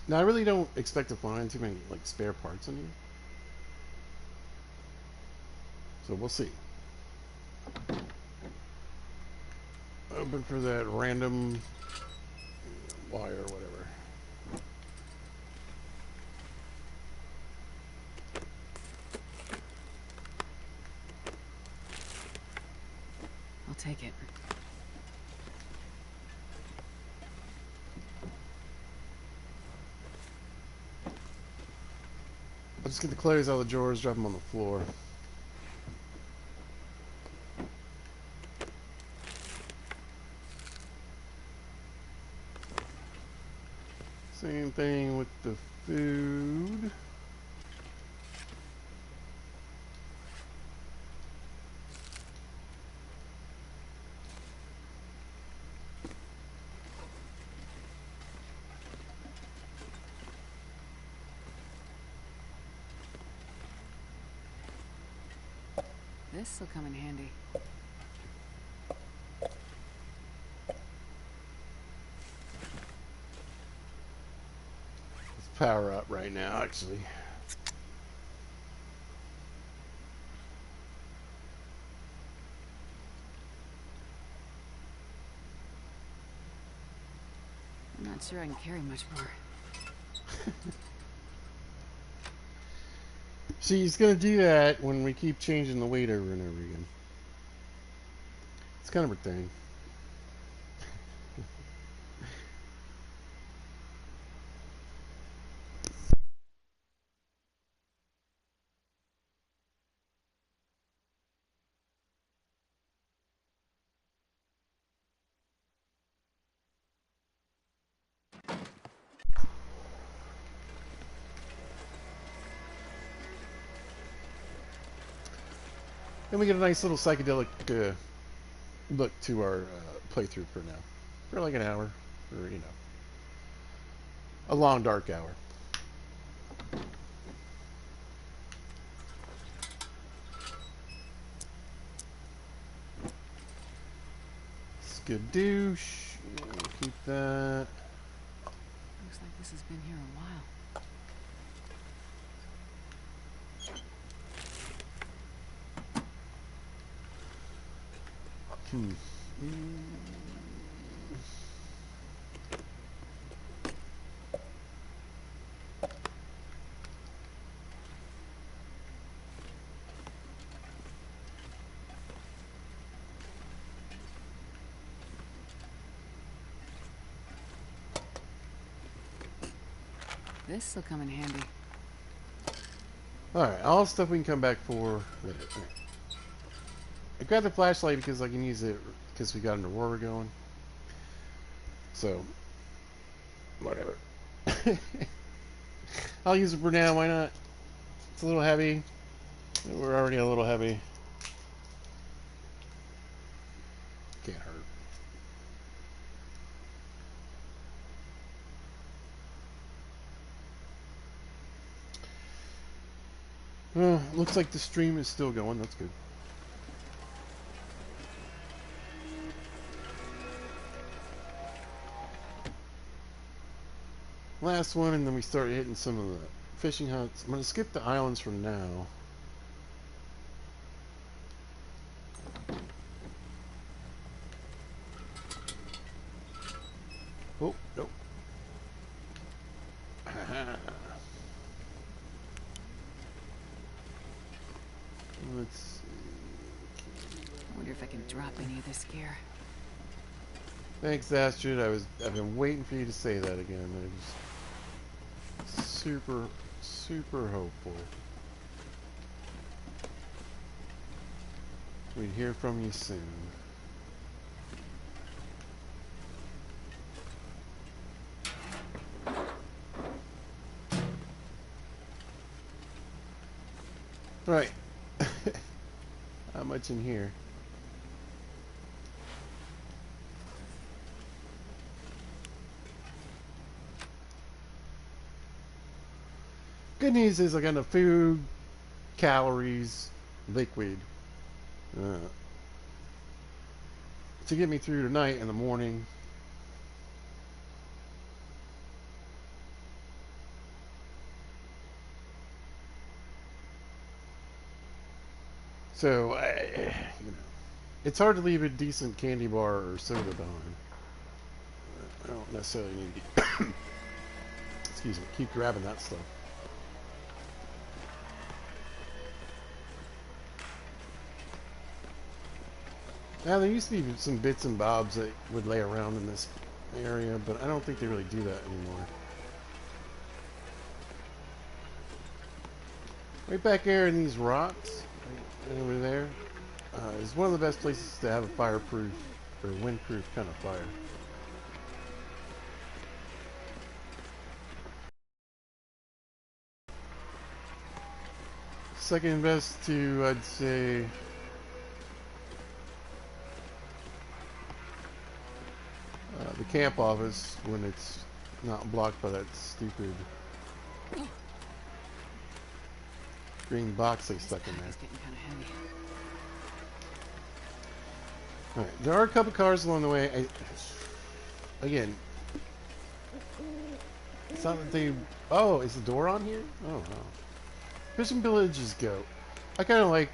S1: Now, I really don't expect to find too many like spare parts in here. So we'll see. Open for that random wire or whatever.
S2: take it.
S1: I'll just get the clothes out of the drawers, drop them on the floor. Same thing with the food.
S2: This'll come in handy.
S1: Let's power up right now, actually.
S2: I'm not sure I can carry much more.
S1: She's gonna do that when we keep changing the weight over and over again. It's kind of her thing. And we get a nice little psychedelic look to our playthrough for now. For like an hour. Or, you know, a long dark hour. Skadoosh. Keep that.
S2: Looks like this has been here a while. This'll come in handy.
S1: Alright, all stuff we can come back for later. I grabbed the flashlight because I can use it because we got an aurora going. So, whatever. I'll use it for now, why not? It's a little heavy. We're already a little heavy. Can't hurt. Looks like the stream is still going. That's good. Last one, and then we start hitting some of the fishing huts. I'm going to skip the islands for now. Oh, nope. Let's see.
S2: I wonder if I can drop any of this gear.
S1: Thanks, Astrid. I've been waiting for you to say that again. I was super hopeful we'd hear from you soon. Right. How much in here? Good news is I got enough food, calories, liquid to get me through tonight and the morning. So, you know, it's hard to leave a decent candy bar or soda behind. I don't necessarily need to excuse me, keep grabbing that stuff. Now there used to be some bits and bobs that would lay around in this area, but I don't think they really do that anymore. Right back there in these rocks, right over there, is one of the best places to have a fireproof or windproof kind of fire. Second best to, I'd say, the camp office when it's not blocked by that stupid green box they stuck in there.
S2: It's getting kind of heavy.
S1: Alright, there are a couple cars along the way. Again, it's not that they... Oh, is the door on here? Oh, no. Fishing villages go. I kind of like...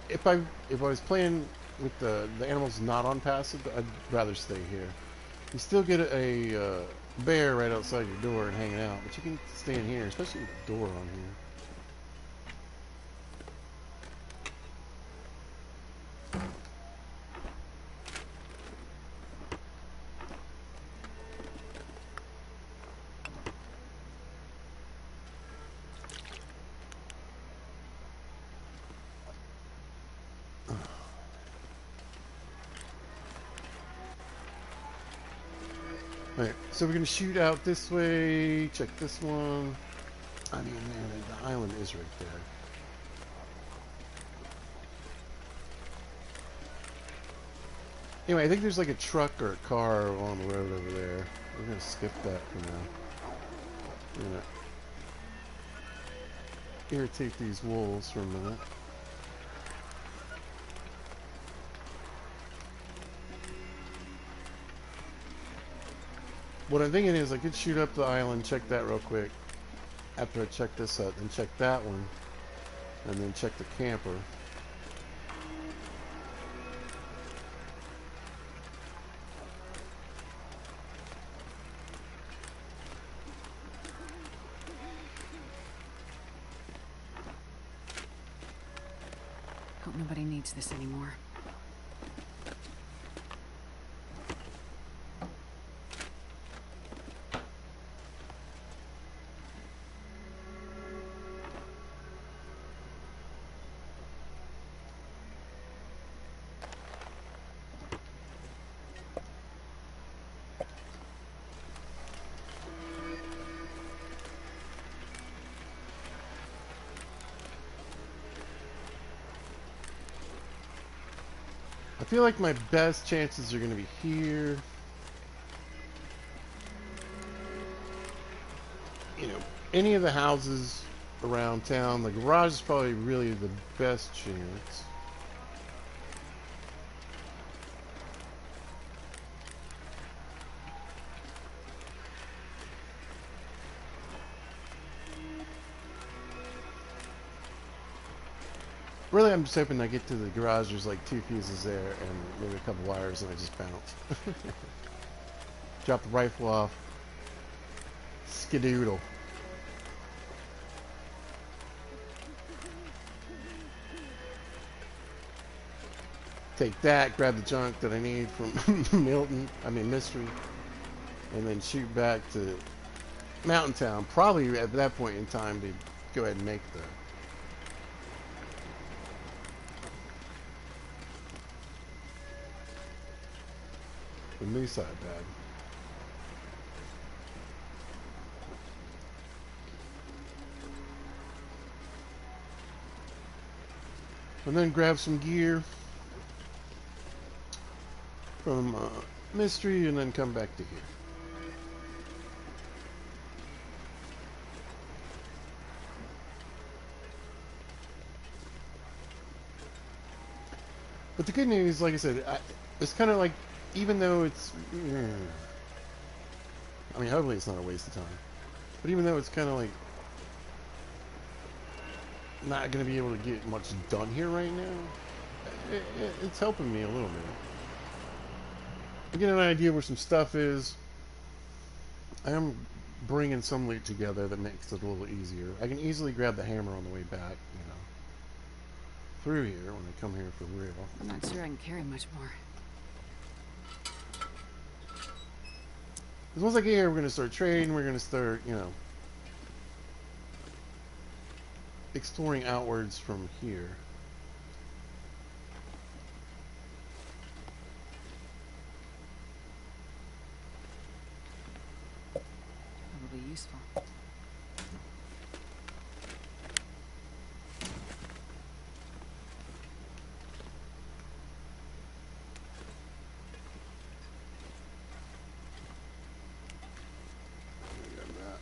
S1: if I was playing with the animals not on passive, I'd rather stay here. You still get a bear right outside your door and hanging out, but you can stay in here, especially with the door on here. Alright, so we're going to shoot out this way. Check this one. I mean, man, the island is right there. Anyway, I think there's like a truck or a car on the road over there. We're going to skip that for now. We're going to irritate these wolves for a minute. What I'm thinking is I could shoot up the island, check that real quick. After I check this out, then check that one. And then check the camper.
S2: Hope nobody needs this anymore.
S1: I feel like my best chances are going to be here. You know, any of the houses around town. The garage is probably really the best chance. Really, I'm just hoping I get to the garage. There's like 2 fuses there and maybe a couple wires, and I just bounce. Drop the rifle off. Skidoodle. Take that, grab the junk that I need from Mystery, and then shoot back to Mountain Town. Probably at that point in time to go ahead and make the moose side bag. And then grab some gear from Mystery and then come back to here. But the good news, like I said, it's kind of like, even though it's, I mean, hopefully it's not a waste of time. But even though it's kind of like not going to be able to get much done here right now, it's helping me a little bit. I get an idea where some stuff is. I am bringing some loot together that makes it a little easier. I can easily grab the hammer on the way back, you know. through here when I come here for real.
S2: I'm not sure I can carry much more.
S1: Because once I get here, we're going to start trading. We're going to start, you know, exploring outwards from here.
S2: Probably useful.
S1: Got that.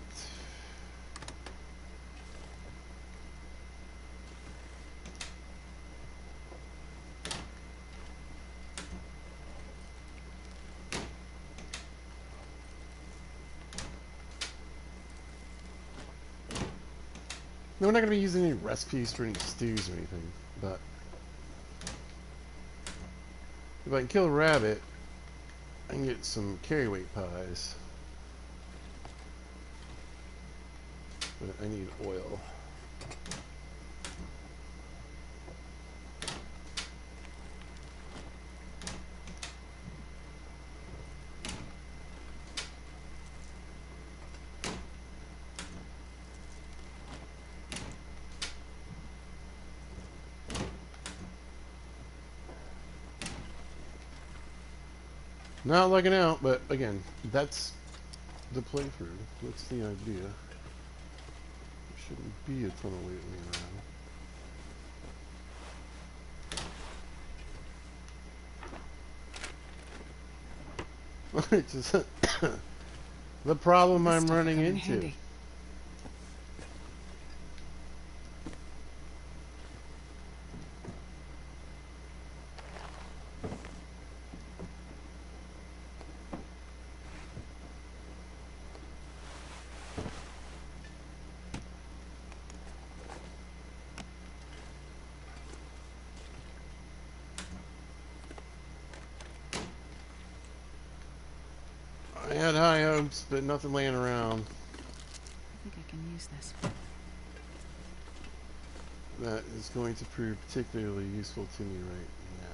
S1: No, we're not going to be using any recipes for any stews or anything, but if I can kill a rabbit, I can get some carry weight pies. But I need oil. Not looking out, but again, that's the playthrough. What's the idea? There shouldn't be a ton of waiting around. It's just the problem
S2: This
S1: I'm
S2: stuff will
S1: running
S2: come in
S1: into.
S2: handy.
S1: I had high hopes, but nothing laying around.
S2: I think I can use this.
S1: That is going to prove particularly useful to me right now.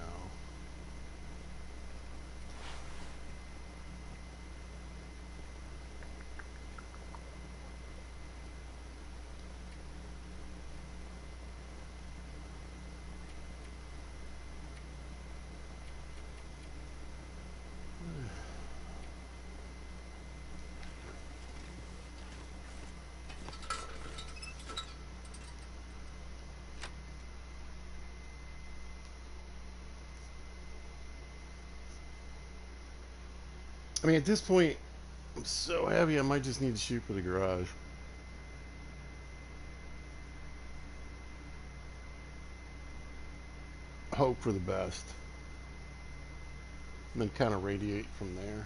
S1: I mean, at this point, I'm so heavy I might just need to shoot for the garage. Hope for the best. And then kind of radiate from there.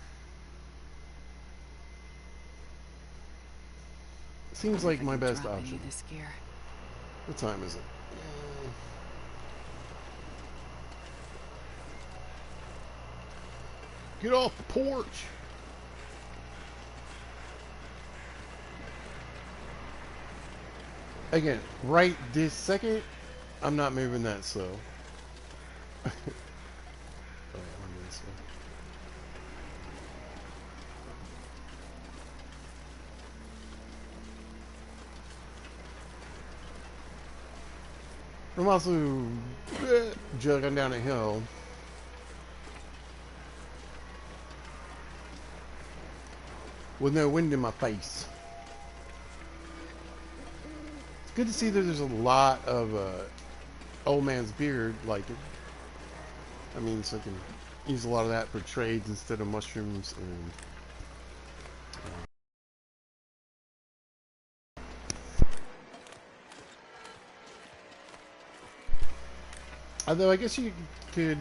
S1: Seems
S2: Wonder if
S1: like
S2: I
S1: my
S2: can
S1: best
S2: drop any
S1: option.
S2: of this gear.
S1: What time is it? Get off the porch! Again, right this second, I'm not moving that slow. Oh, yeah, I'm moving slow. I'm also jogging down a hill. With no wind in my face. It's good to see that there's a lot of old man's beard like it. I mean, so I can use a lot of that for trades instead of mushrooms and although I guess you could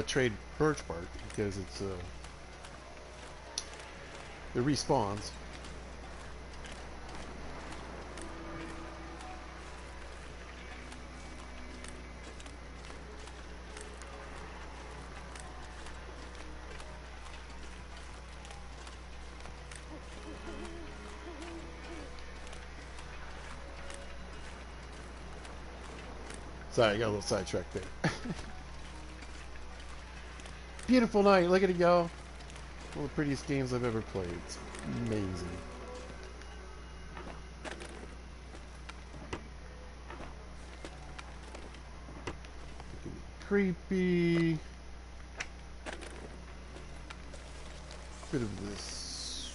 S1: trade birch bark because it's it respawns. Sorry, I got a little sidetracked there. Beautiful night. Look at it, y'all. One of the prettiest games I've ever played. It's amazing. It can be creepy. Bit of this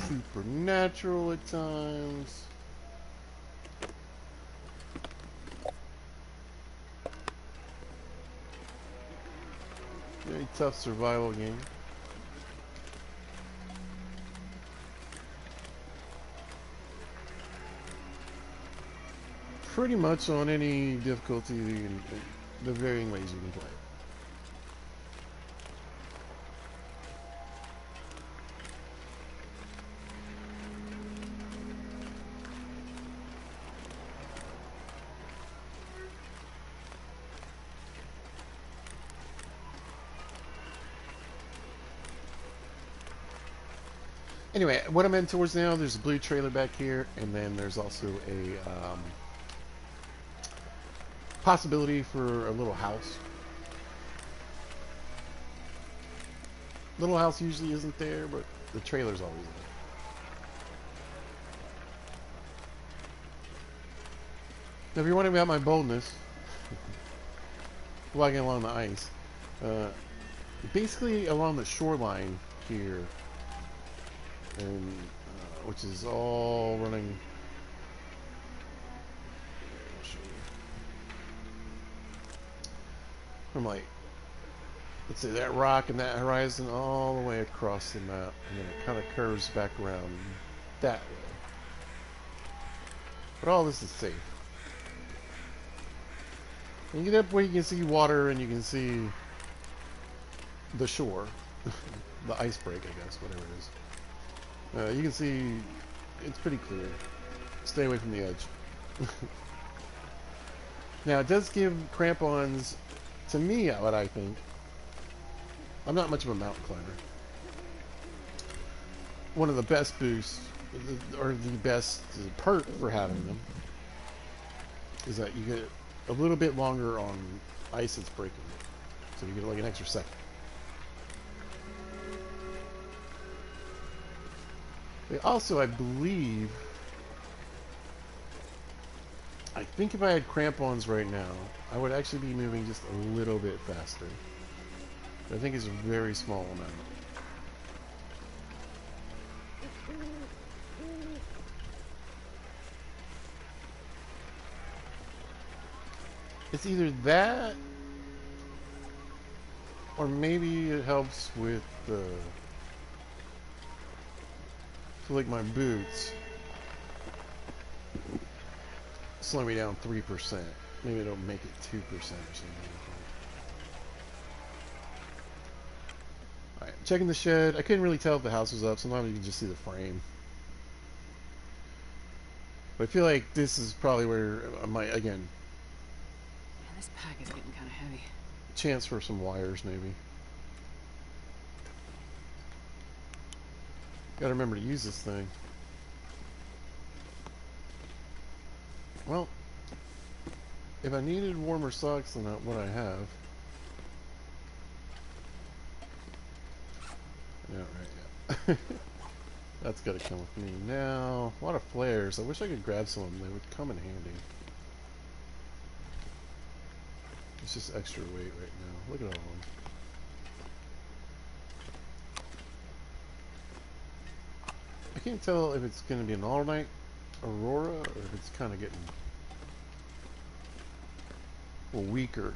S1: supernatural at times. Very tough survival game. Pretty much on any difficulty, the varying ways you can play. Anyway, what I'm heading towards now, there's a blue trailer back here, and then there's also a possibility for a little house. Little house usually isn't there, but the trailer's always there. Now, if you're wondering about my boldness, walking along the ice, basically along the shoreline here, and which is all running. From like, let's say that rock and that horizon all the way across the map, and then it kind of curves back around that way. But all this is safe. And you get up where you can see water and you can see the shore, the ice break, I guess, whatever it is. You can see it's pretty clear. Stay away from the edge. Now, it does give crampons, to me, what I think. I'm not much of a mountain climber. One of the best boosts, or the best perk for having them, is that you get a little bit longer on ice that's breaking. So you get like an extra second. Also, I believe, I think if I had crampons right now, I would actually be moving just a little bit faster. But I think it's a very small amount. It's either that, or maybe it helps with the, for like my boots, slow me down 3%. Maybe it'll make it 2% or something. Alright, checking the shed. I couldn't really tell if the house was up. Sometimes you can just see the frame. But I feel like this is probably where I might, again,
S2: Man, this pack is getting kind of heavy.
S1: chance for some wires maybe. Gotta remember to use this thing. Well, if I needed warmer socks than what I have. Yeah, right, yeah. That's gotta come with me. Now, a lot of flares. I wish I could grab some of them. They would come in handy. It's just extra weight right now. Look at all of them. I can't tell if it's going to be an all-night aurora or if it's kind of getting a little weaker.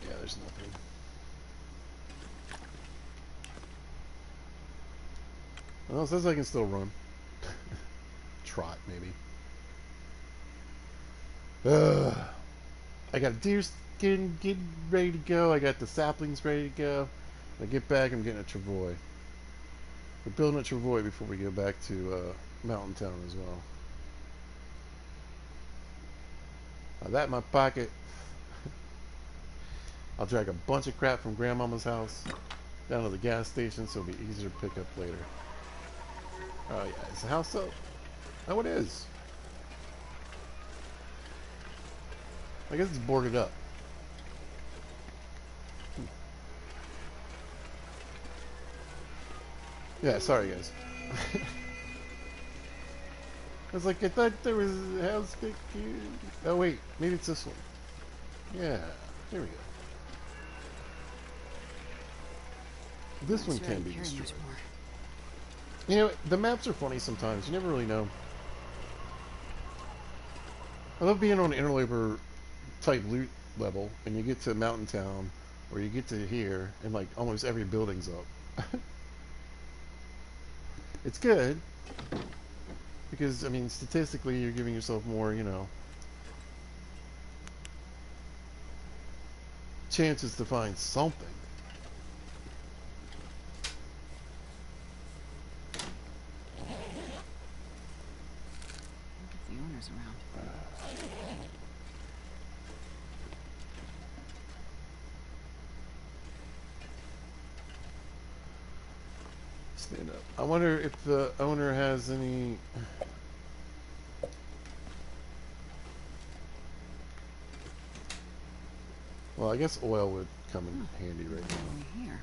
S1: Yeah, there's nothing. Well, it says I can still run. Trot, maybe. I got deer skin getting ready to go. I got the saplings ready to go. When I get back, I'm getting a travois. We're building a travois before we go back to Mountain Town as well. That in my pocket. I'll drag a bunch of crap from Grandmama's house down to the gas station so it'll be easier to pick up later. Oh yeah, is the house up? Oh, it is. I guess it's boarded up. Yeah, sorry guys. I was like, I thought there was a house back here. Oh wait, maybe it's this one. Yeah, there we go. This
S2: Not
S1: one
S2: sure I
S1: can
S2: can
S1: be
S2: carry
S1: destroyed.
S2: much more.
S1: You know, the maps are funny sometimes. You never really know. I love being on an interloper type loot level, and you get to Mountain Town, or you get to here, and like almost every building's up. It's good because I mean, statistically, you're giving yourself more, you know, chances to find something.
S2: If the owner's around.
S1: Stand up. I wonder if the owner has any. Well, I guess oil would come in handy right now.
S2: Only here.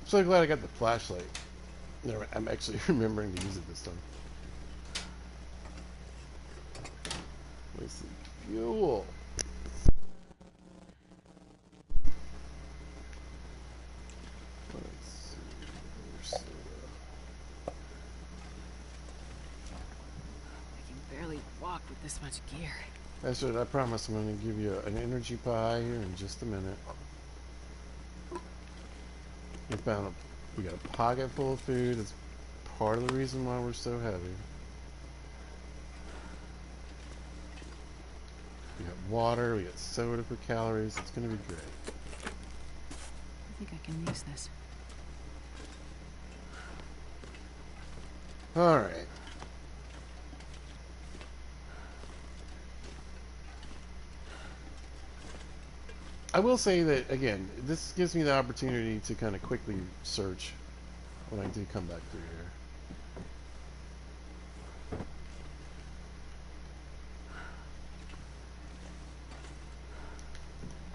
S1: I'm so glad I got the flashlight. I'm actually remembering to use it this time. Wasted fuel. Let's see. There's,
S2: I can barely walk with this much gear.
S1: That's right. I promise I'm going to give you an energy pie here in just a minute. We got a pocket full of food. It's part of the reason why we're so heavy. We got water. We got soda for calories. It's going to be great.
S2: I think I can use this.
S1: All right. I will say that, again, this gives me the opportunity to kind of quickly search when I do come back through here.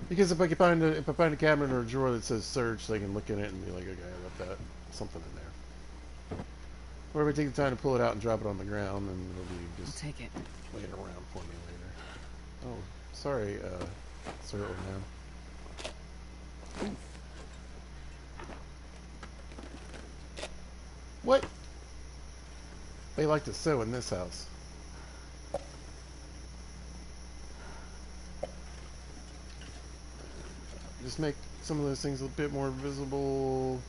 S1: Because if I find a cabinet or a drawer that says search, they can look in it and be like, okay, I left that something in there. Or if I take the time to pull it out and drop it on the ground, then it'll be just
S2: I'll take it.
S1: laying around for me later. Oh, sorry, sir, old man. What? They like to sew in this house. Just make some of those things a bit more visible.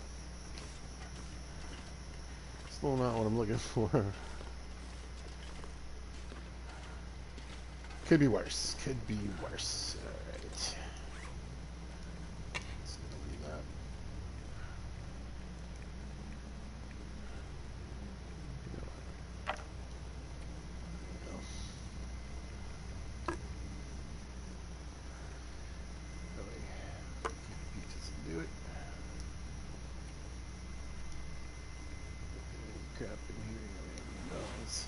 S1: Still not what I'm looking for. Could be worse. Could be worse. Alright. Let's delete that. Do it. Crap in here. Nice.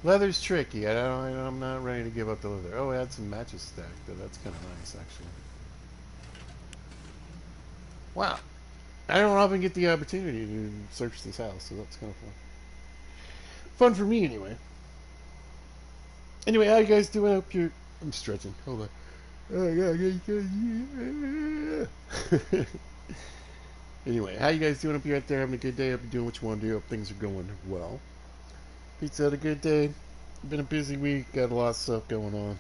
S1: Leather's tricky. I'm not ready to give up the leather. Oh, I had some matches stacked, though. That's kind of nice, actually. Wow. I don't often get the opportunity to search this house, so that's kind of fun. Fun for me, anyway. Anyway, how you guys doing? I hope you're... I'm stretching. Hold on. Anyway, how you guys doing up here out there? Having a good day? Hope you're doing what you want to do. Hope things are going well. Pete's had a good day. Been a busy week. Got a lot of stuff going on.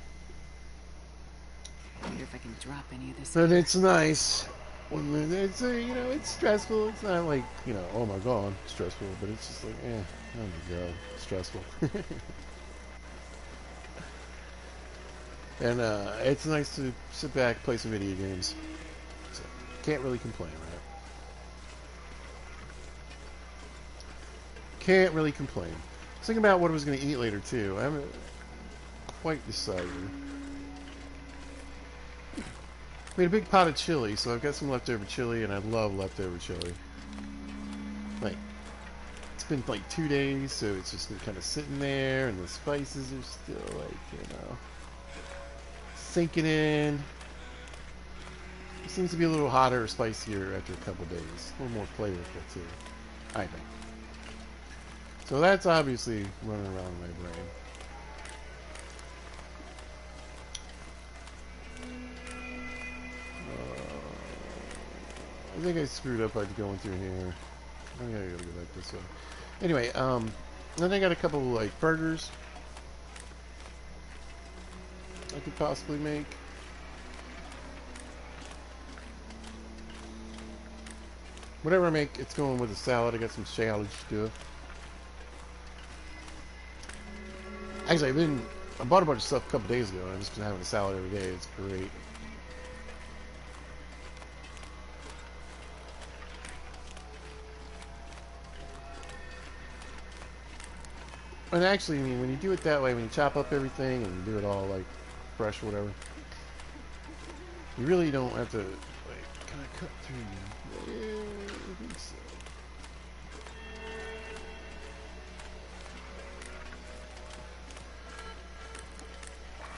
S2: I wonder if I can drop any of this.
S1: But it's nice. When it's you know, it's stressful. It's not like, you know, oh my god, stressful. But it's just like, oh my god, stressful. And it's nice to sit back, play some video games. So, can't really complain, right? Can't really complain. I was thinking about what I was going to eat later, too. I haven't quite decided. We had a big pot of chili, so I've got some leftover chili, and I love leftover chili. Like, it's been like 2 days, so it's just been kind of sitting there, and the spices are still like, sinking in. It seems to be a little hotter or spicier after a couple days. A little more flavorful, too, I think. So that's obviously running around in my brain. I think I screwed up by going through here. I think I gotta go back this way. Anyway, then I got a couple like burgers I could possibly make. Whatever I make, it's going with a salad. I got some salad stuff. Actually, I bought a bunch of stuff a couple days ago, and I've just been having a salad every day. It's great. And actually, I mean, when you do it that way, when you chop up everything and you do it all like fresh or whatever, you really don't have to like kind of cut through. Yeah, I think so.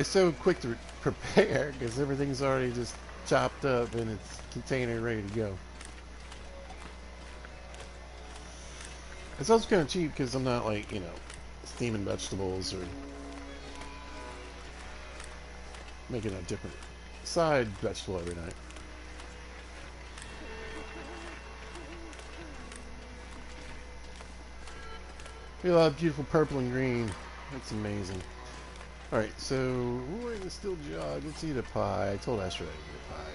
S1: It's so quick to prepare because everything's already just chopped up in its container ready to go. It's also kind of cheap because I'm not like, steaming vegetables or making a different side vegetable every night. We have a lot of beautiful purple and green. That's amazing. Alright, so we're going to still jog. Let's eat a pie. I told Asher I'd eat a pie.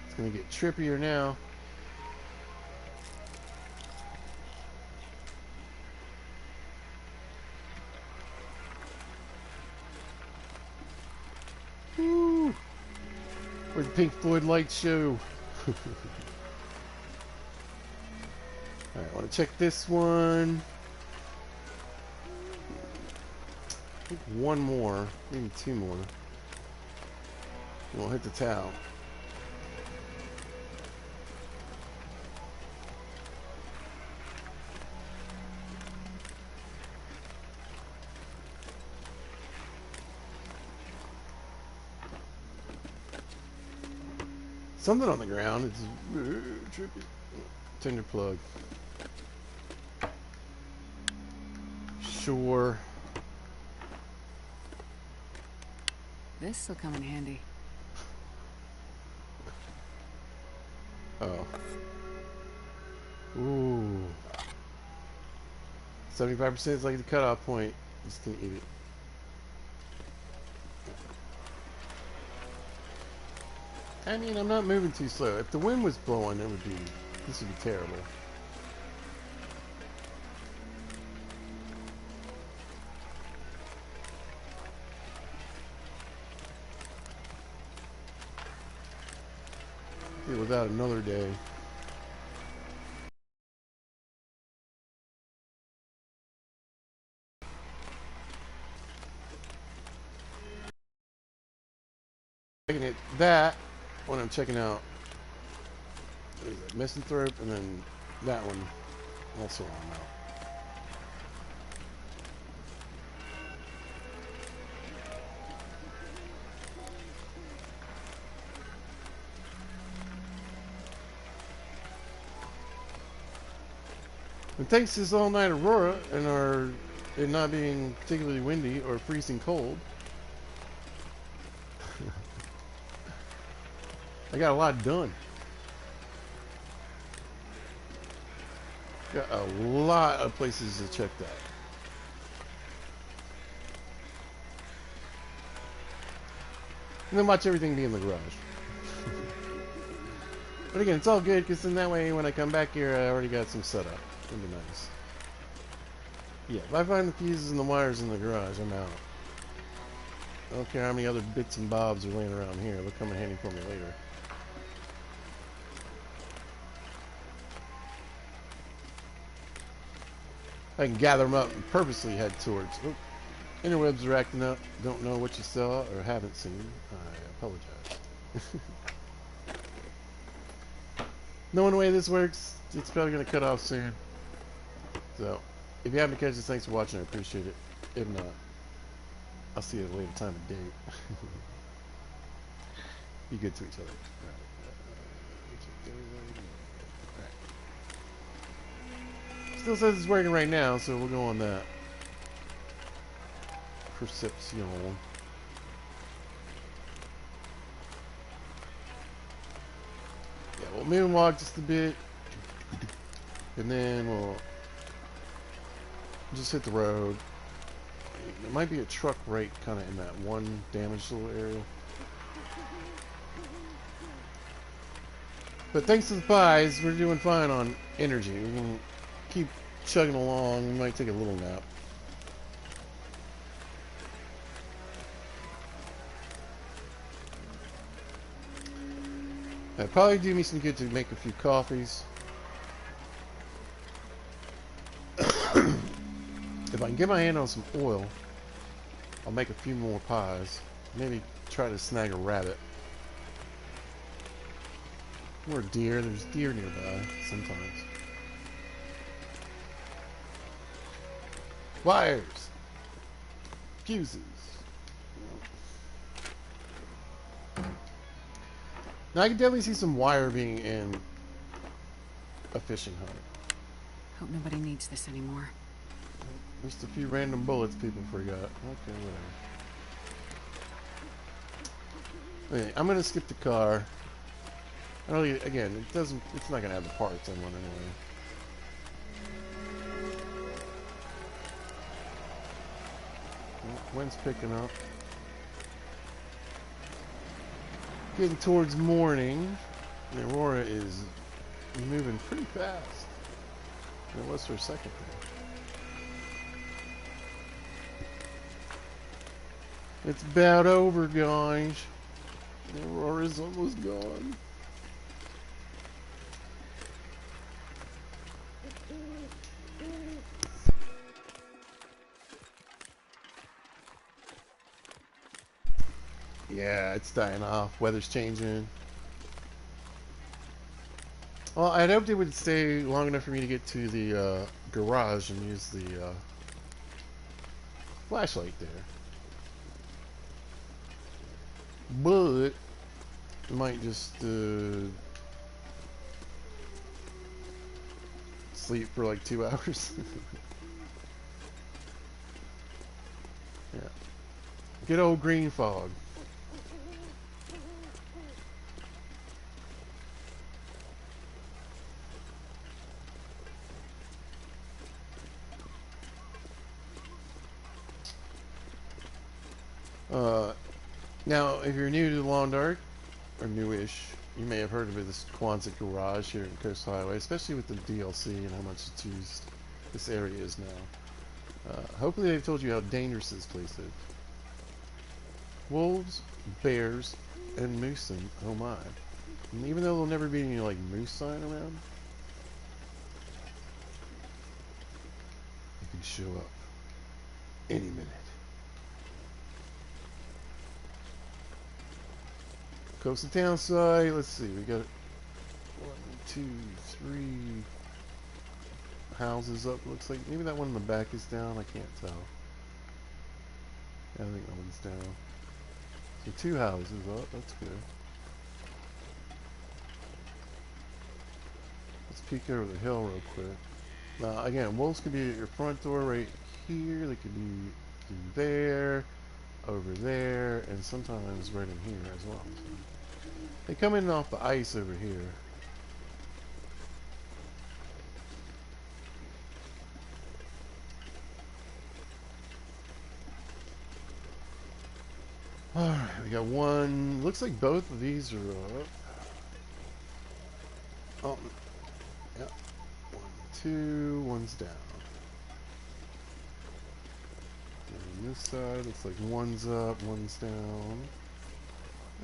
S1: It's going to get trippier now. Woo! Where's the Pink Floyd light show? Alright, I want to check this one. I think one more, maybe two more. We'll hit the towel. Something on the ground. It's trippy. Tinder plug. Sure.
S2: This'll come in handy.
S1: Oh. Ooh. 75% is like the cutoff point. Just gonna eat it. I mean, I'm not moving too slow. If the wind was blowing, this would be terrible. Deal with that another day. Checking it that when I'm checking out misanthrope, and then that one also on out. And thanks to this all-night aurora and it not being particularly windy or freezing cold, I got a lot done. Got a lot of places to check that. And then watch everything be in the garage. But again, it's all good because then that way when I come back here, I already got some setup. It'll be nice. Yeah, if I find the fuses and the wires in the garage, I'm out. I don't care how many other bits and bobs are laying around here. They'll come in handy for me later. I can gather them up and purposely head towards. Oh, interwebs are acting up. Don't know what you saw or haven't seen. I apologize. Knowing the way this works, it's probably going to cut off soon. So, if you happen to catch this, thanks for watching. I appreciate it. If not, I'll see you at a later time of day. Be good to each other. Alright. Still says it's working right now, so we'll go on that. Perception. Yeah, we'll moonwalk just a bit. And then we'll just hit the road. There might be a truck right kind of in that one damaged little area. But thanks to the pies, we're doing fine on energy. We can keep chugging along. We might take a little nap. That'd probably do me some good to make a few coffees. If I can get my hand on some oil, I'll make a few more pies. Maybe try to snag a rabbit. Or a deer. There's deer nearby sometimes. Wires. Fuses. Now I can definitely see some wire being in a fishing hut.
S2: Hope nobody needs this anymore.
S1: Just a few random bullets people forgot. Okay, whatever. Okay, I'm gonna skip the car. I really, again, it doesn't. It's not gonna have the parts I want anyway. Wind's picking up. Getting towards morning. And Aurora is moving pretty fast. It was for a second there. It's about over, guys. Aurora's almost gone. Yeah, it's dying off. Weather's changing. Well, I'd hoped it would stay long enough for me to get to the garage and use the flashlight there. But I might just sleep for like 2 hours. Yeah. Good old green fog. Now, if you're new to the Long Dark, or newish, you may have heard of it, this Quonset Garage here in Coast Highway, especially with the DLC and how much it's used this area is now. Hopefully they've told you how dangerous this place is. Wolves, bears, and moose, and oh my. And even though there'll never be any, like, moose sign around, it can show up any minute. Coast and town side, let's see, we got 1, 2, 3 houses up, looks like. Maybe that one in the back is down, I can't tell. I think that one's down. So 2 houses up, that's good. Let's peek over the hill real quick. Now again, wolves could be at your front door right here, they could be through there, over there, and sometimes right in here as well. So they come in off the ice over here. Alright, we got one. Looks like both of these are up. Oh, yeah. 1, 2, one's down. On this side, looks like one's up, one's down.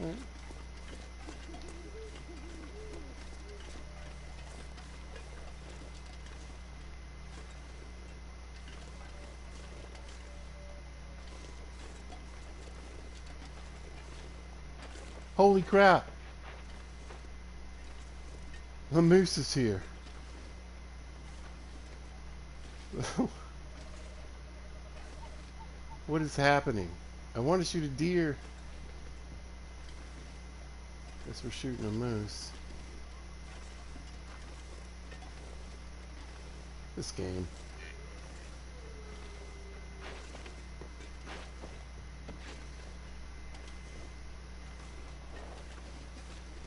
S1: Alright. Holy crap! The moose is here. What is happening? I want to shoot a deer. Guess we're shooting a moose. This game.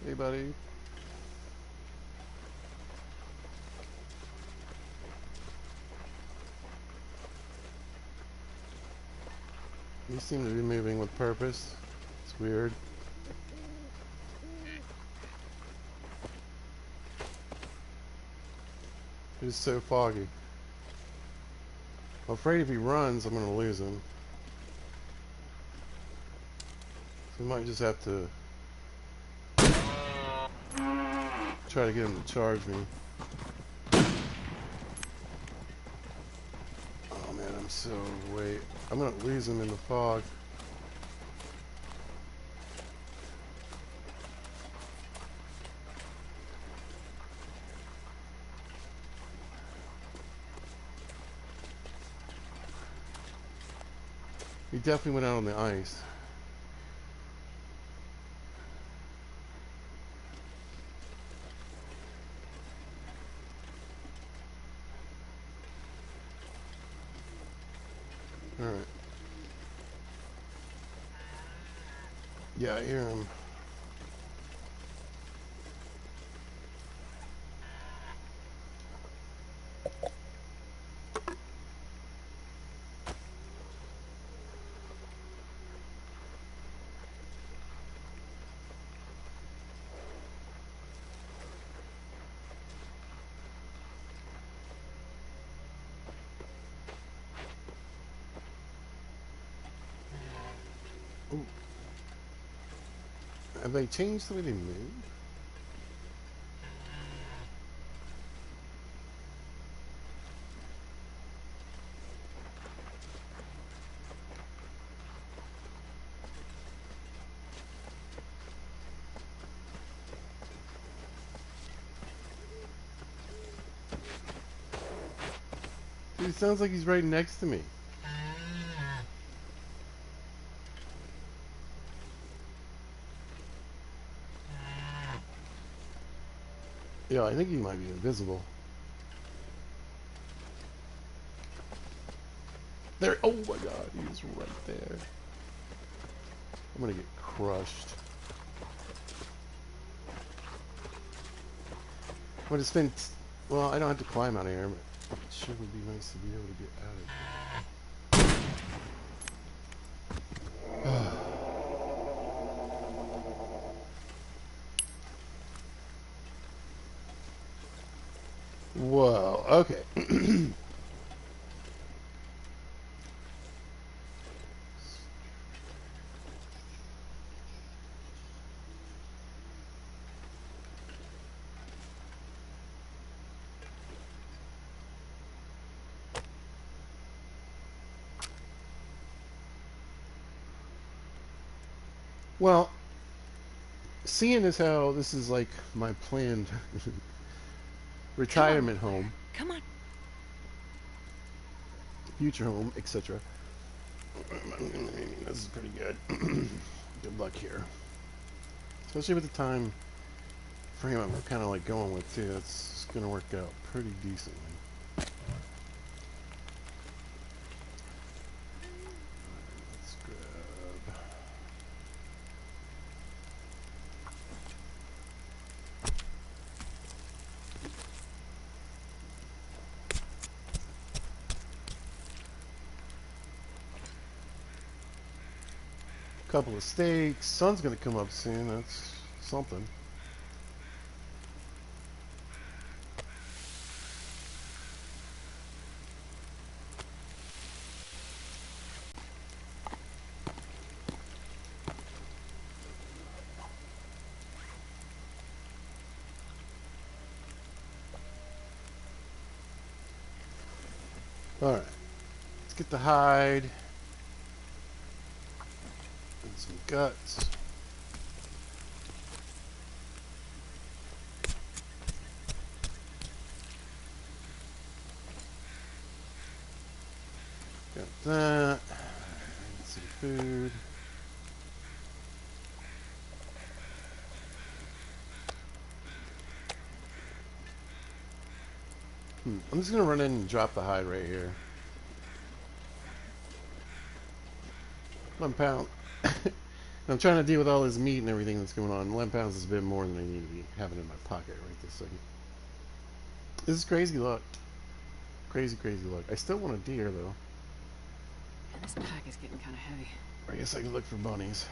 S1: Hey, buddy. You seem to be moving with purpose. It's weird. It is so foggy. I'm afraid if he runs, I'm going to lose him. So we might just have to try to get him to charge me. Oh man, I'm so wait. I'm going to lose him in the fog. He definitely went out on the ice. Alright. Yeah, I hear him. Ooh. Have they changed the way they move? Dude, it sounds like he's right next to me. Yeah, I think he might be invisible. There. Oh my god, he's right there. I'm gonna get crushed. But it's been. Well, I don't have to climb out of here, but it sure would be nice to be able to get out of here. Whoa, okay. Well, seeing as how this is like my planned retirement home,
S2: Come on.
S1: future home, etc. This is pretty good. Good luck here. Especially with the time frame I'm kind of like going with too. It's going to work out pretty decently. Let's grab... couple of steaks. Sun's going to come up soon. That's something. Alright, let's get the hide and some guts. Got that. And some food. I'm just gonna run in and drop the hide right here. 1 pound. I'm trying to deal with all this meat and everything that's going on. 11 pounds is a bit more than I need to be having in my pocket right this second. This is crazy luck. Crazy, crazy luck. I still want a deer though.
S2: Man, this pack is getting kind of heavy.
S1: I guess I can look for bunnies.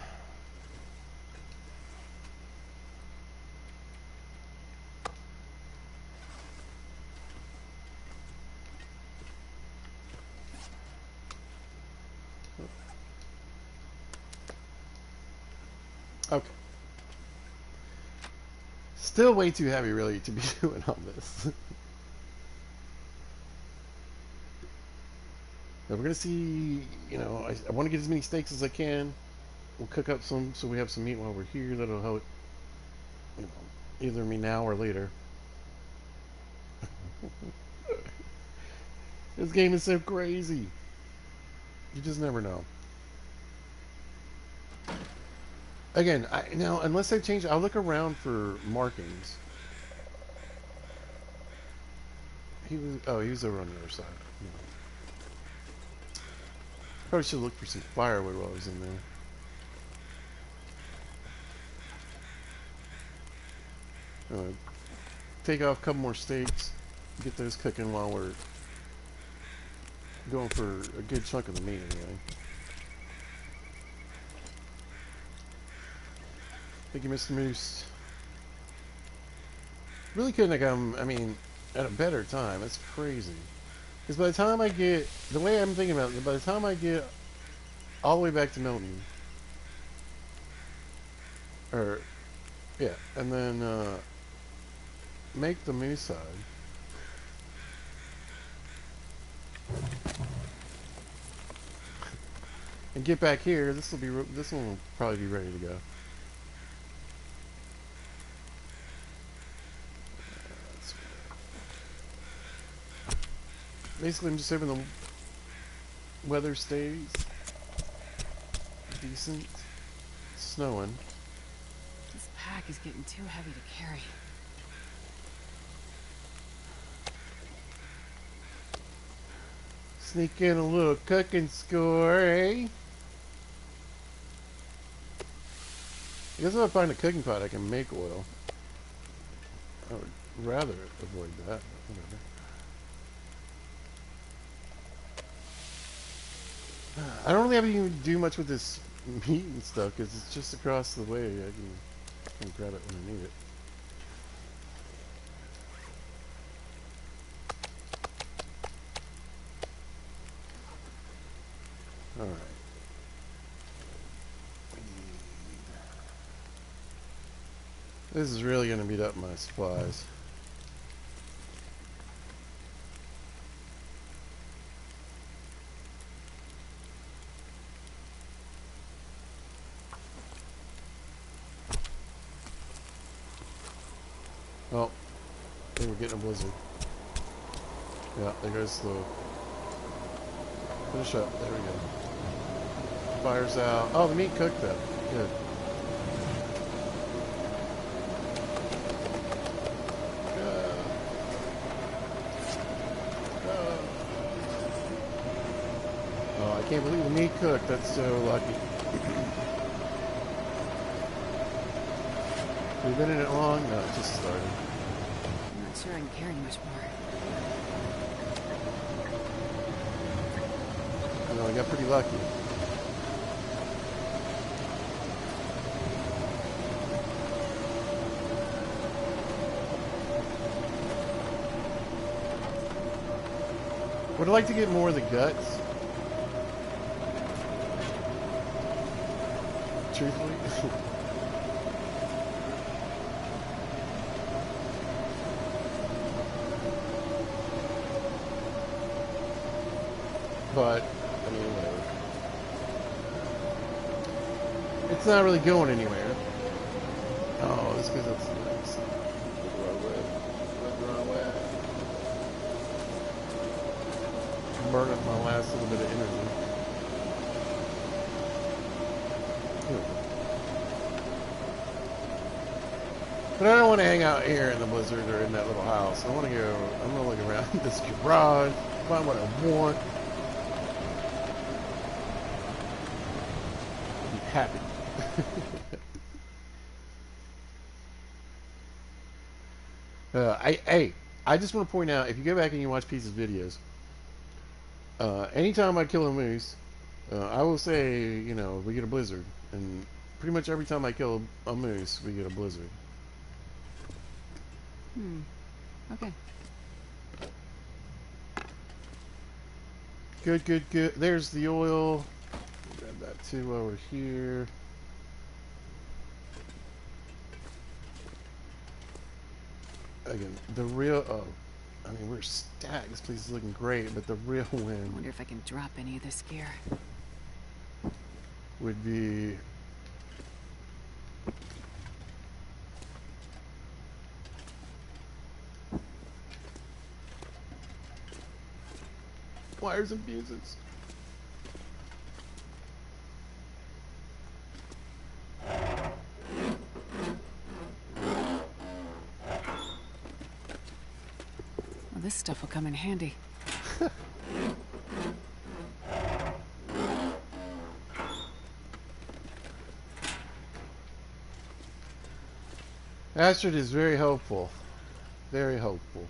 S1: Okay. Still way too heavy, really, to be doing all this. Now we're gonna see. I want to get as many steaks as I can. We'll cook up some so we have some meat while we're here. That'll help. Either me now or later. This game is so crazy. You just never know. Again, now unless I change, I'll look around for markings. He was over on the other side. Probably should look for some firewood while I was in there. Take off a couple more steaks, get those cooking while we're going for a good chunk of the meat anyway. Thank you, Mr. Moose. Really couldn't have come, at a better time. That's crazy. Because by the time I get, the way I'm thinking about it, by the time I get all the way back to Milton, and then make the moose side. And get back here, this one will probably be ready to go. Basically, I'm just hoping the weather stays decent. It's snowing.
S2: This pack is getting too heavy to carry.
S1: Sneak in a little cooking score, eh? I guess if I find a cooking pot, I can make oil. I would rather avoid that, but whatever. I don't really have to do much with this meat and stuff because it's just across the way. I can grab it when I need it. Alright. This is really going to beat up my supplies. Oh, I think we're getting a blizzard. Yeah, there goes the... Finish up. There we go. Fire's out. Oh, the meat cooked though. Good. Oh, I can't believe the meat cooked. That's so lucky. We've been in it long? No, it just started.
S2: I'm not sure I can carry much more.
S1: I got pretty lucky. Would I like to get more of the guts? Truthfully. but I mean, whatever. It's not really going anywhere. Oh, it's because it's nice. Went the wrong way. Went the wrong way. Burn up my last little bit of energy. Here we go. But I don't want to hang out here in the blizzard or in that little house. I want to go. I'm gonna look around this garage, find what I want. Be happy. I just want to point out, if you go back and you watch Pete's videos, anytime I kill a moose, I will say, you know, we get a blizzard, and pretty much every time I kill a moose, we get a blizzard.
S2: Okay.
S1: Good, good, good. There's the oil. Grab that too over here. Again, the real. Oh, I mean, we're stacked. This place is looking great, but the real
S2: I
S1: win
S2: wonder if I can drop any of this gear.
S1: would be. Wires and fuses.
S2: Well, this stuff will come in handy.
S1: Astrid is very helpful. Very helpful.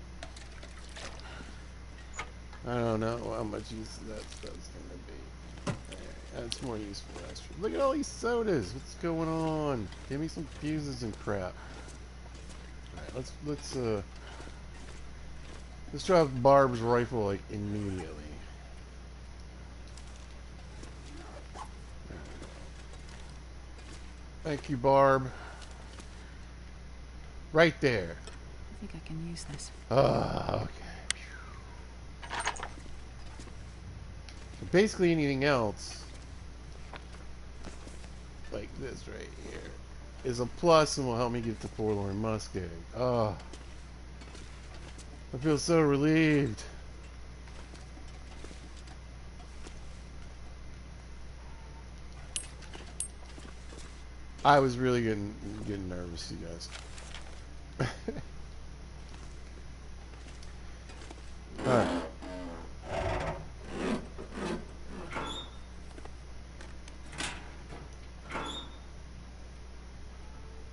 S1: I don't know how much use that stuff's gonna be. That's more useful, Astrid. Look at all these sodas. What's going on? Give me some fuses and crap. Alright, let's drop Barb's rifle like immediately. Thank you, Barb. Right there.
S2: I think I can use this.
S1: Okay. So basically anything else, like this right here, is a plus and will help me get the Forlorn Mustang. Oh. I feel so relieved. I was really getting nervous, you guys. Alright.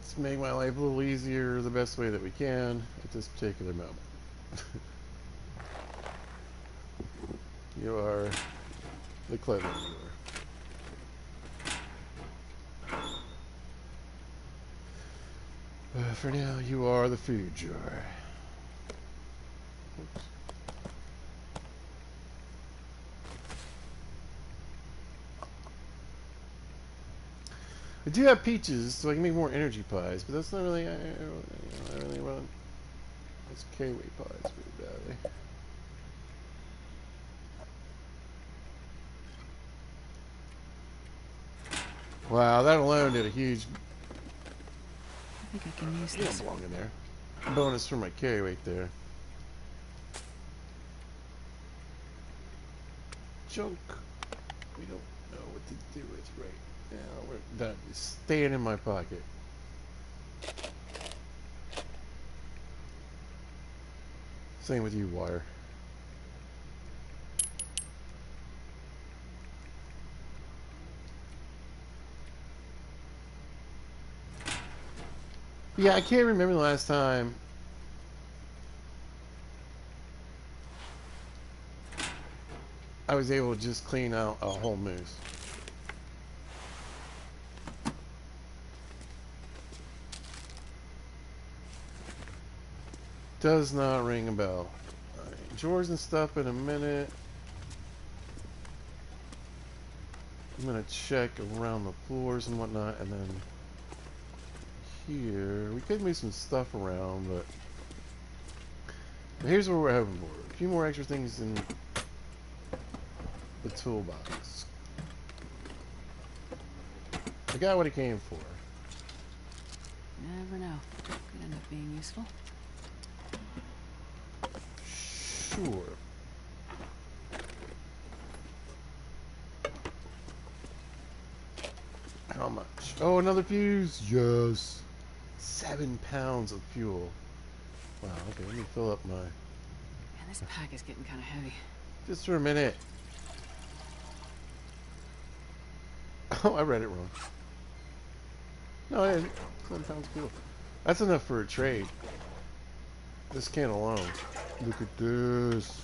S1: Let's make my life a little easier the best way that we can at this particular moment. You are the clever viewer. For now, you are the food jar. Oops. I do have peaches, so I can make more energy pies, but that's not really. I really want those kiwi pies pretty badly. Wow, that alone did a huge.
S2: I think I can use
S1: You
S2: this.
S1: don't belong in there. Bonus for my carry weight there. Junk. We don't know what to do with right now. That is staying in my pocket. Same with you, wire. Yeah, I can't remember the last time I was able to just clean out a whole moose. Does not ring a bell. Alright, drawers and stuff in a minute. I'm gonna check around the floors and whatnot, and then here we could move some stuff around, but here's what we're hoping for: a few more extra things in the toolbox. I got what he came for.
S2: Never know. Could end up being useful.
S1: Sure. How much? Oh, another fuse? Yes. 7 pounds of fuel. Wow, okay, let me fill up my...
S2: Man, this pack is getting kind of heavy.
S1: Just for a minute. Oh, I read it wrong. No, 7 pounds of fuel. That's enough for a trade. This can alone. Look at this.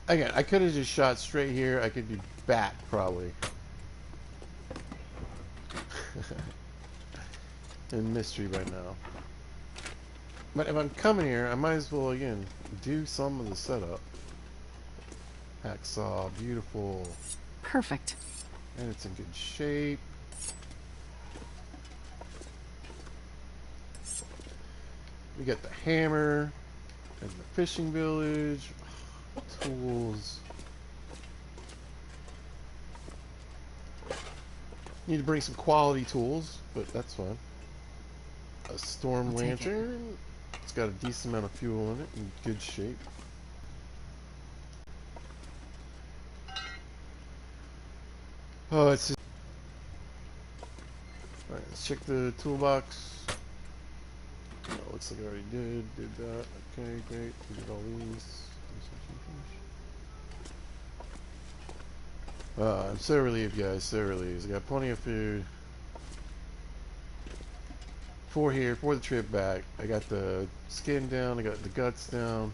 S1: Again, I could have just shot straight here. I could be back, probably. In mystery by now. But if I'm coming here, I might as well, again, do some of the setup. Hacksaw, beautiful.
S2: Perfect.
S1: And it's in good shape. We got the hammer. And the fishing village. Tools. Need to bring some quality tools, but that's fine. A storm lantern. It's got a decent amount of fuel in it, in good shape. Oh, it's just... Alright, let's check the toolbox. Oh, looks like I already did that. Okay, great. We did all these. I'm so relieved, guys. So relieved. I got plenty of food. For here, for the trip back. I got the skin down. I got the guts down.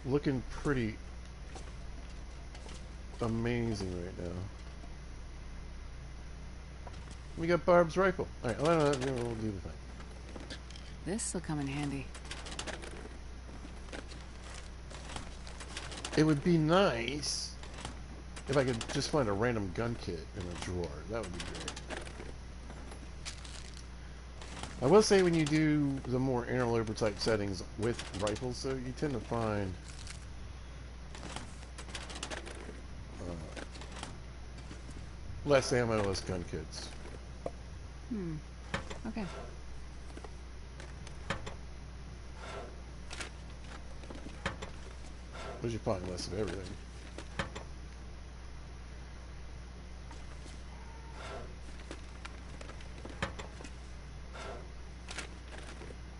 S1: Looking pretty amazing right now. We got Barb's rifle. Alright, we'll do the thing.
S2: This'll come in handy.
S1: It would be nice if I could just find a random gun kit in a drawer. That would be great. I will say when you do the more interloper type settings with rifles, though, you tend to find less ammo, less gun kits.
S2: Okay.
S1: But you find less of everything.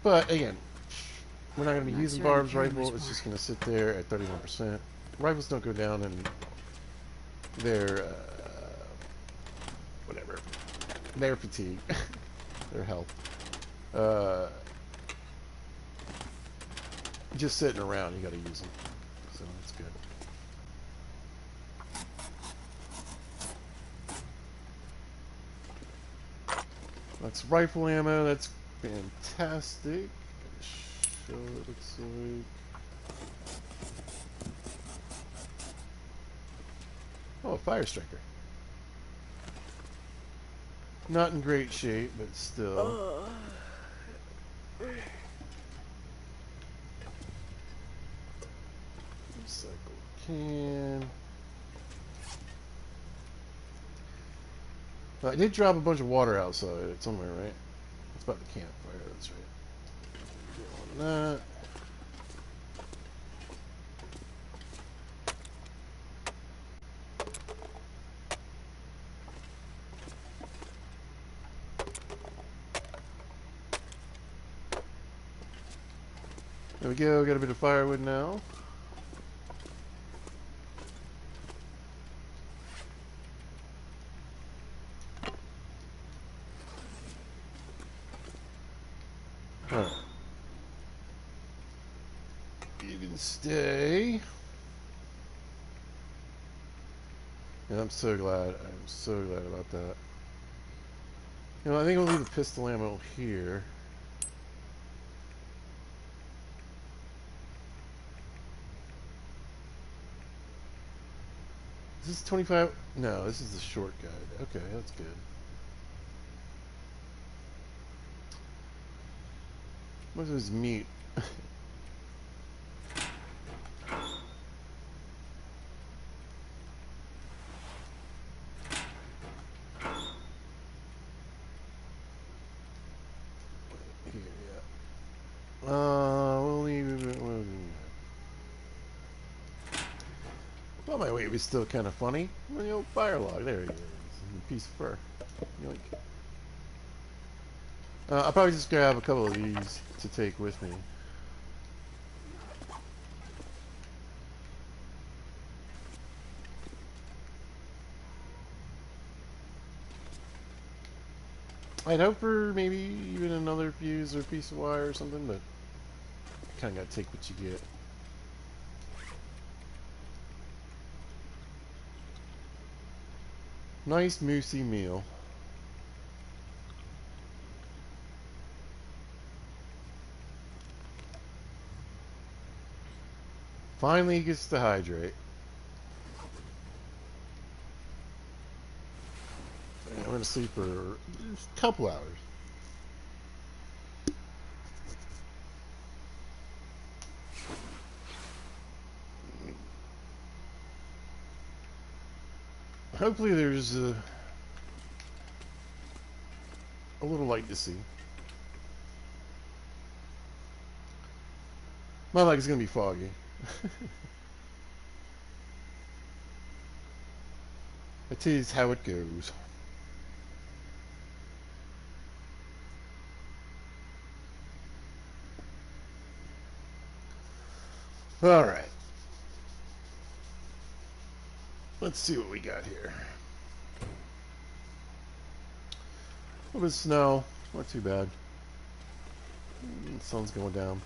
S1: But again, we're not going to be
S2: Not
S1: using
S2: sure I
S1: Barb's
S2: care
S1: rifle.
S2: much
S1: It's
S2: more.
S1: just going to sit there at 31%. Rifles don't go down in their whatever, their fatigue, their health. Just sitting around, you got to use them. So that's good. That's rifle ammo. That's fantastic. So it looks like... Oh, a fire striker. Not in great shape, but still. Recycle can. I did drop a bunch of water outside somewhere, right? It's about the campfire, that's right. Get on that. There we go, got a bit of firewood now. Alright. You can stay. And I'm so glad. I'm so glad about that. You know, I think I'll leave the pistol ammo here. Is this 25? No, this is the short guide. Okay, that's good. Most of his meat. Here, yeah. We'll leave. Well, my weight was still kind of funny. Well, the old fire log. There he is. A piece of fur. Yoink. I'll probably just grab a couple of these to take with me. I'd hope for maybe even another fuse or piece of wire or something, but you kind of got to take what you get. Nice moosey meal. Finally he gets to hydrate. I'm going to sleep for a couple hours. Hopefully there's a little light to see. My leg is going to be foggy. It is how it goes. Alright. Let's see what we got here. A little bit of snow. Not too bad. The sun's going down.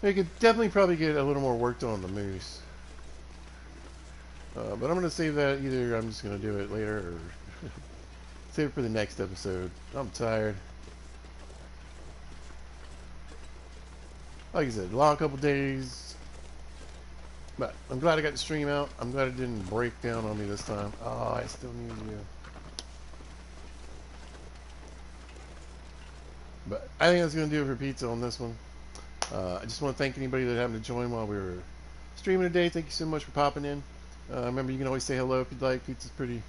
S1: We could definitely probably get a little more work done on the moose. But I'm going to save that. Either I'm just going to do it later or save it for the next episode. I'm tired. Like I said, long couple days. But I'm glad I got the stream out. I'm glad it didn't break down on me this time. Oh, I still need you. But I think that's going to do it for pizza on this one. I just want to thank anybody that happened to join while we were streaming today. Thank you so much for popping in. Remember, you can always say hello if you'd like. Pizza's pretty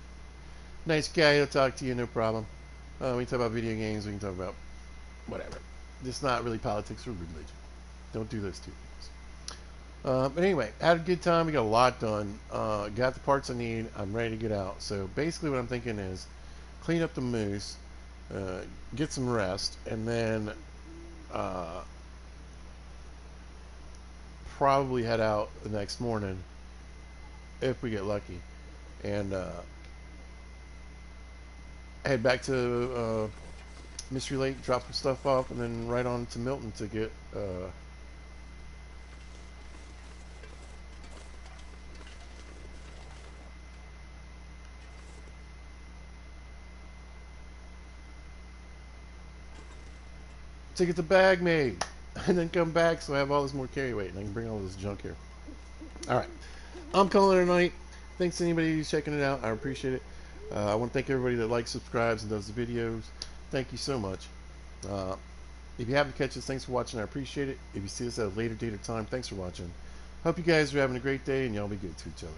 S1: nice guy. He'll talk to you, no problem. We can talk about video games. We can talk about whatever. Just not really politics or religion. Don't do those two things. But anyway, had a good time. We got a lot done. Got the parts I need. I'm ready to get out. So basically what I'm thinking is clean up the moose, get some rest, and then probably head out the next morning if we get lucky, and head back to Mystery Lake, drop some stuff off, and then right on to Milton to get the bag made, and then come back so I have all this more carry weight and I can bring all this junk here. Alright, I'm calling it a night. Thanks to anybody who's checking it out. I appreciate it. I want to thank everybody that likes, subscribes, and does the videos. Thank you so much. If you happen to catch us, thanks for watching. I appreciate it. If you see us at a later date or time, thanks for watching. Hope you guys are having a great day, and y'all be good to each other.